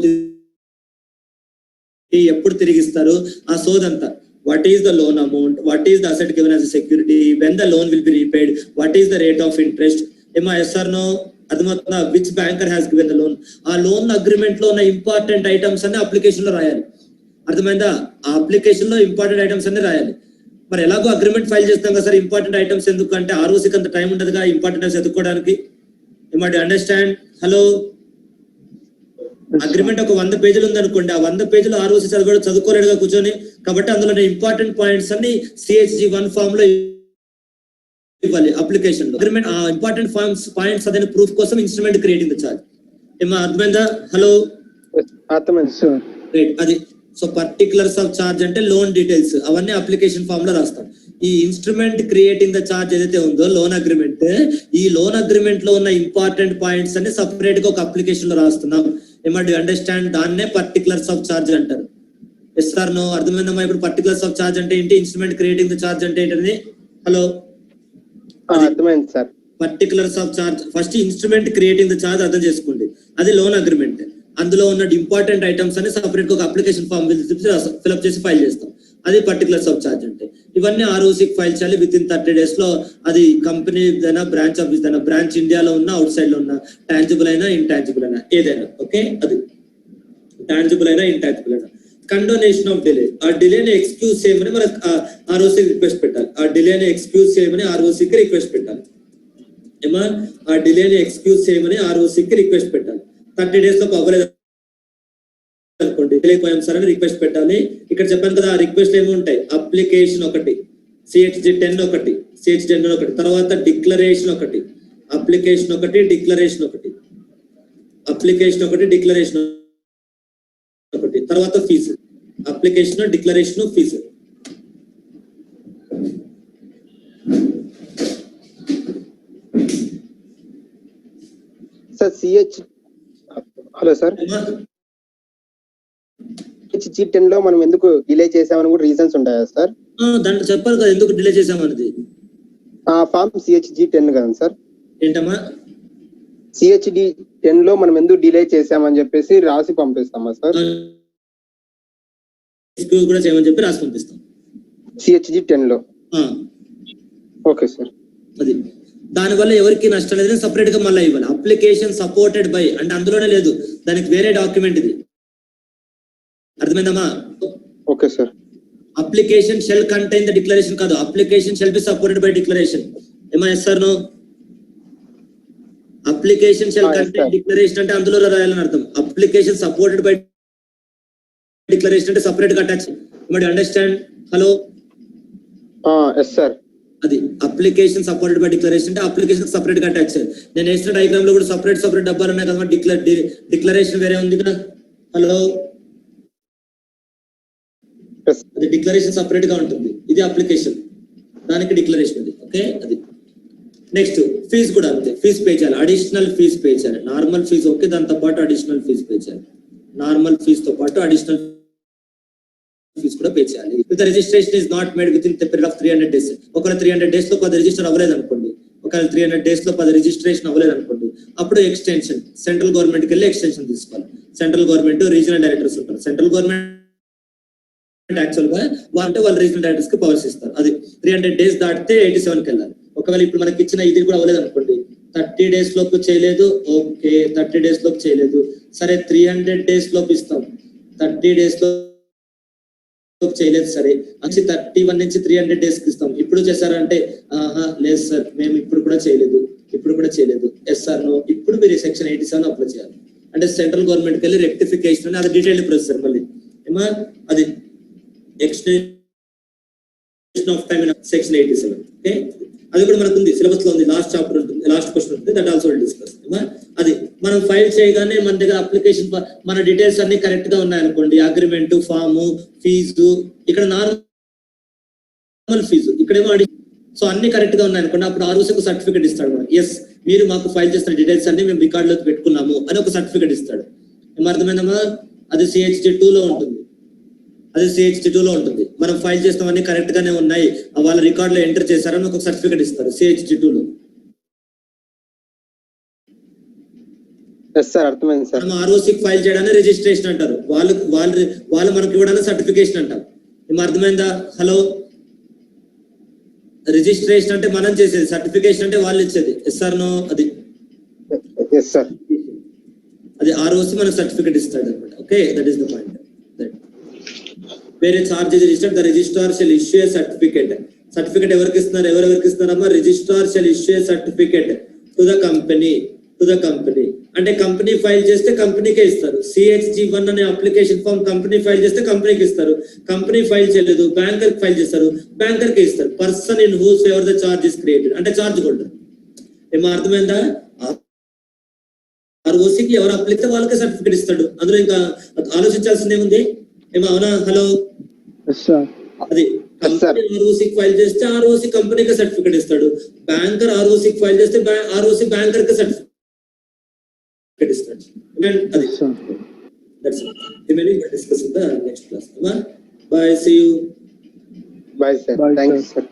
ఎప్పుడు తిరిగిస్తారు, ఆ సోదంతా. What is the loan amount? What is the asset given as a security? When the loan will be repaid? What is the rate of interest? Am I yes or no? అర్థమవుతుందా? Which banker has given the loan? ఆ loan agreement లో ఉన్న important items అన్ని application లో రాయాలి. అర్థమైందా? ఆ application లో ఇంపార్టెంట్ ఐటమ్స్ అన్ని రాయాలి. మరి ఎలాగో అగ్రిమెంట్ ఫైల్ చేస్తాం కదా సార్, ఇంపార్టెంట్ ఐటమ్స్ ఎందుకు అంటే ఆర్ఓసికి అంత టైం ఉండదుగా ఇంపార్టెంట్ ఐటమ్స్ ఎత్తుకోవడానికి. ఏమంటే అండర్స్టాండ్? హలో, అగ్రిమెంట్ ఒక 100 పేజీలు ఉందనుకోండి, ఆ 100 పేజీలు ఆర్ఓసి చదువుకోలేడుగా కూర్చొని, కాబట్టి అందులో ఇంపార్టెంట్ పాయింట్స్ అన్ని CHG1 ఫామ్ లో ఇవ్వాలి అప్లికేషన్ లో. అగ్రిమెంట్ ఆ ఇంపార్టెంట్ పాయింట్స్ అదే ప్రూఫ్ కోసం ఇన్స్ట్రుమెంట్ క్రియేటింగ్ ద చార్జ్. ఏమా అర్థమైందా? హలో, రైట్, అది. సో పర్టికులర్స్ ఆఫ్ చార్జ్ అంటే లోన్ డీటెయిల్స్, అవన్నీ అప్లికేషన్ ఫామ్ లో రాస్తాం. ఈ ఇన్స్ట్రుమెంట్ క్రియేటింగ్ ద చార్జ్ ఏదైతే ఉందో లోన్ అగ్రిమెంట్, ఈ లోన్ అగ్రిమెంట్ లో ఉన్న ఇంపార్టెంట్ పాయింట్స్ అన్ని సపరేట్ గా ఒక అప్లికేషన్ లో రాస్తున్నాం. ఏమంటే అండర్స్టాండ్? దాన్నే పర్టికులర్స్ ఆఫ్ చార్జ్ అంటారు. Yes or no? అర్థమైందమ్మా? ఇప్పుడు పర్టికులర్స్ ఆఫ్ చార్జ్ అంటే ఏంటి, ఇన్స్ట్రుమెంట్ క్రియేటింగ్ ద చార్జ్ అంటే ఏంటది? హలో, అర్థమైంది sir. Particulars of charge first instrument creating the charge అర్థం చేసుకోండి, అది లోన్ అగ్రిమెంట్. అందులో ఉన్న ఇంపార్టెంట్ ఐటమ్స్ అని సపరేట్ గా ఒక అప్లికేషన్ ఫామ్ ఫిల్అప్ చేసి ఫైల్ చేస్తాం, అది పర్టికులర్స్ ఆఫ్ చార్జ్ అంటే. ఇవన్నీ ఆర్ఓసికి ఫైల్ చేయాలి విత్ ఇన్ 30 days లో. అది కంపెనీ అయినా, బ్రాంచ్ ఆఫీస్ అయినా, బ్రాంచ్ ఇండియాలో ఉన్నా, అవుట్ సైడ్ లో ఉన్నా, టాంజిబుల్ అయినా, ఇంటాంజిబుల్ అయినా, ఏదైనా. ఓకే, అది టాంజిబుల్ అయినా, ఇంటాంజిబుల్ అయినా. కండోనేషన్ ఆఫ్ డిలే, ఆ డిలేని ఎక్స్క్యూజ్ చేయమని మనకు ఆర్ఓసికి రిక్వెస్ట్ పెట్టాలి. ఆ డిలేని ఎక్స్క్యూజ్ చేయమని ఆర్ఓసికి రిక్వెస్ట్ పెట్టాలి. ఏమా? ఆ డిలేని ఎక్స్క్యూజ్ చేయమని ఆర్ఓసికి రిక్వెస్ట్ పెట్టాలి. 30 days లో అవ్వలేదు అనుకోండి, తెలియపోయాం సార్ అని రిక్వెస్ట్ పెట్టాలి. ఇక్కడ చెప్పాను కదా, ఆ రిక్వెస్ట్ ఏమి ఉంటాయి? అప్లికేషన్ ఒకటి, CHG10 ఒకటి, CHG10 ఒకటి, తర్వాత డిక్లరేషన్ ఒకటి, అప్లికేషన్ ఒకటి, డిక్లరేషన్ ఒకటి, అప్లికేషన్ ఒకటి, డిక్లరేషన్ ఒకటి, తర్వాత fees, application, declaration, fees. Sir hello sir, CHG10 లో మనం ఎందుకు డిలే చేసామని కూడా రీజన్స్ ఉంటాయా సార్? దాంట్లో చెప్పాలి కదా ఎందుకు డిలే చేసామన్నది. ఆ ఫామ్ CHG10 కదా సార్? ఏంటమ్మా? CHD10 లో మనం ఎందుకు డిలే చేసామని చెప్పేసి రాసి పంపిస్తామా సార్? ఎక్స్క్యూజ్ కూడా చేయమని చెప్పి రాసి పంపిస్తాం CHG10 లో. Okay sir. అది దానివల్ల ఎవరికి నష్టం లేదని సపరేట్ గా మళ్ళీ ఇవ్వాలి. అప్లికేషన్ సపోర్టెడ్ బై అంటే అందులోనే లేదు, దానికి వేరే డాక్యుమెంట్ ఇది. అర్థమైందమ్మా? Okay sir. Application shall contain the declaration కాదు, application shall be supported by declaration. ఏమా yes sir no? Application shall contain declaration అంటే అందులో రాయాలని అర్థం. అప్లికేషన్ సపోర్టెడ్ బై డిక్లరేషన్ అంటే సపరేట్ గా attach. Understand? Hello yes sir. అది అప్లికేషన్ సపోర్టెడ్ బై డిక్లరేషన్ అంటే అప్లికేషన్ సపరేట్ గా అటాచ్. నేను వేసిన డయాగ్రామ్ లో కూడా సపరేట్ డబ్బాలు ఉన్నాయి కదా, డిక్లరేషన్ వేరే ఉంది కదా. హలో, అది డిక్లరేషన్ సపరేట్ గా ఉంటుంది, ఇది అప్లికేషన్, దానికి డిక్లరేషన్ ఉంది. ఓకే, అది నెక్స్ట్ ఫీజు కూడా అంతే, ఫీజు పే చేయాలి, అడిషనల్ ఫీజు పే చేయాలి. నార్మల్ ఫీజు ఓకే, దాంతో పాటు అడిషనల్ ఫీజు పే చేయాలి. నార్మల్ ఫీజు తో పాటు అడిషనల్ ఫీజు కూడా పే చేయాలి. With registration is not made with in the period of 300 days. ఒకవేళ 300 days లో 10 రిజిస్టర్ అవ్వలేదు అనుకోండి, ఒకవేళ 300 days లో 10 రిజిస్ట్రేషన్ అవ్వలేదు అనుకోండి, అప్పుడు ఎక్స్టెన్షన్ సెంట్రల్ గవర్నమెంట్ కి వెళ్ళి ఎక్స్టెన్షన్ తీసుకోవాలి. సెంట్రల్ గవర్నమెంట్ రీజనల్ డైరెక్టర్స్ ఉంటారు. సెంట్రల్ గవర్నమెంట్ యాక్చువల్ గా అంటే వాళ్ళు రీజనల్ డైరెక్టర్స్ కి పవర్స్ ఇస్తారు. అది 300 days దాటితే 87 కి వెళ్ళాలి. ఒకవేళ ఇప్పుడు మనకి ఇచ్చిన ఇది కూడా అవ్వలేదు అనుకోండి, 30 days లోపు చేయలేదు, ఓకే 30 days లోపు చేయలేదు, సరే 300 days లోపు ఇస్తాం, 30 days లో చేయలేదు, సరే వచ్చి 31 నుంచి 300 days కి ఇస్తాం. ఇప్పుడు చేశారంటే లేదు సార్ మేము ఇప్పుడు కూడా చేయలేదు, ఎస్ సార్ నో, ఇప్పుడు మీరు సెక్షన్ 87 అప్లై చేయాలి. అంటే సెంట్రల్ గవర్నమెంట్ కి వెళ్ళి రెక్టిఫికేషన్, అది డీటెయిల్డ్ ప్రొసెసర్. మళ్ళీ ఏమా అది extension of time section 87. Okay, అది కూడా మనకు ఉంది, సిలబస్ లో ఉంది, లాస్ట్ చాప్టర్ ఉంటుంది, లాస్ట్ క్వశ్చన్ ఉంటుంది, దట్ ఆల్సో డిస్కస్. అది మనం ఫైల్ చేయగానే మన దగ్గర అప్లికేషన్ మన డీటెయిల్స్ అన్ని కరెక్ట్ గా ఉన్నాయనుకోండి, అగ్రిమెంట్, ఫాము, ఫీజు, ఇక్కడ నార్మల్ ఫీజు, ఇక్కడేమో సో అన్ని కరెక్ట్ గా ఉన్నాయనుకోండి, అప్పుడు ఆర్ఓసీకి సర్టిఫికేట్ ఇస్తాడు. మనం ఎస్ మీరు మాకు ఫైల్ చేస్తున్న డీటెయిల్స్ అన్ని మేము రికార్డ్ లోకి పెట్టుకున్నాము అని ఒక సర్టిఫికేట్ ఇస్తాడు. ఏమర్థమైందమ్మా? అది CHG2 లో ఉంటుంది, మనం ఫైల్ చేస్తామని కరెక్ట్ గానే ఉన్నాయి, వాళ్ళ రికార్డ్ లో ఎంటర్ చేశారని ఒక సర్టిఫికేట్ ఇస్తారు CHG2 లో. అర్థమైంది సార్. మనం ఆర్ఓసీకి ఫైల్ చేయడాన్ని రిజిస్ట్రేషన్ అంటారు, వాళ్ళు మనకి ఇవ్వడానికి సర్టిఫికేషన్ అంటారు. ఏమో అర్థమైందా? హలో, రిజిస్ట్రేషన్ అంటే మనం చేసేది, సర్టిఫికేషన్ అంటే వాళ్ళు ఇచ్చేది. Yes or no? అది అది ఆర్ఓసీ మనకు సర్టిఫికేట్ ఇస్తాడు అనమాట. Okay, that is the point. వేరే charge registered the registrar shall issue a certificate. Certificate ఎవరికి ఇస్తున్నారమ్మా? Registrar shall issue a certificate to the company. అంటే కంపెనీ ఫైల్ చేస్తే కంపెనీకే ఇస్తారు. CHG1 అనే అప్లికేషన్ ఫామ్ కంపెనీ ఫైల్ చేస్తే కంపెనీకి ఇస్తారు. కంపెనీ ఫైల్ చేయలేదు, బ్యాంకర్ ఫైల్ చేస్తారు, బ్యాంకర్ కే ఇస్తారు. Person in who's favour the charge is created అంటే చార్జ్ హోల్డర్. ఏమో అర్థమైందా? ఆర్ఓసీకి ఎవరు అప్లై చేస్తే వాళ్ళకే సర్టిఫికేట్ ఇస్తాడు, అందులో ఇంకా ఆలోచించాల్సింది ఏముంది? ఏమో అవునా? హలో, అది ఆర్ఓసీకి ఫైల్ చేస్తే ఆర్ఓసీ కంపెనీకి సర్టిఫికేట్ ఇస్తాడు, బ్యాంకర్ ఆర్ఓసీకి ఫైల్ చేస్తే ఆర్ఓసీ బ్యాంకర్ కి సర్టిఫికేట్ ఇస్తాడు. అది that's it. Remaining we'll discuss in the next class. Bye, see you. Bye sir. Thanks sir.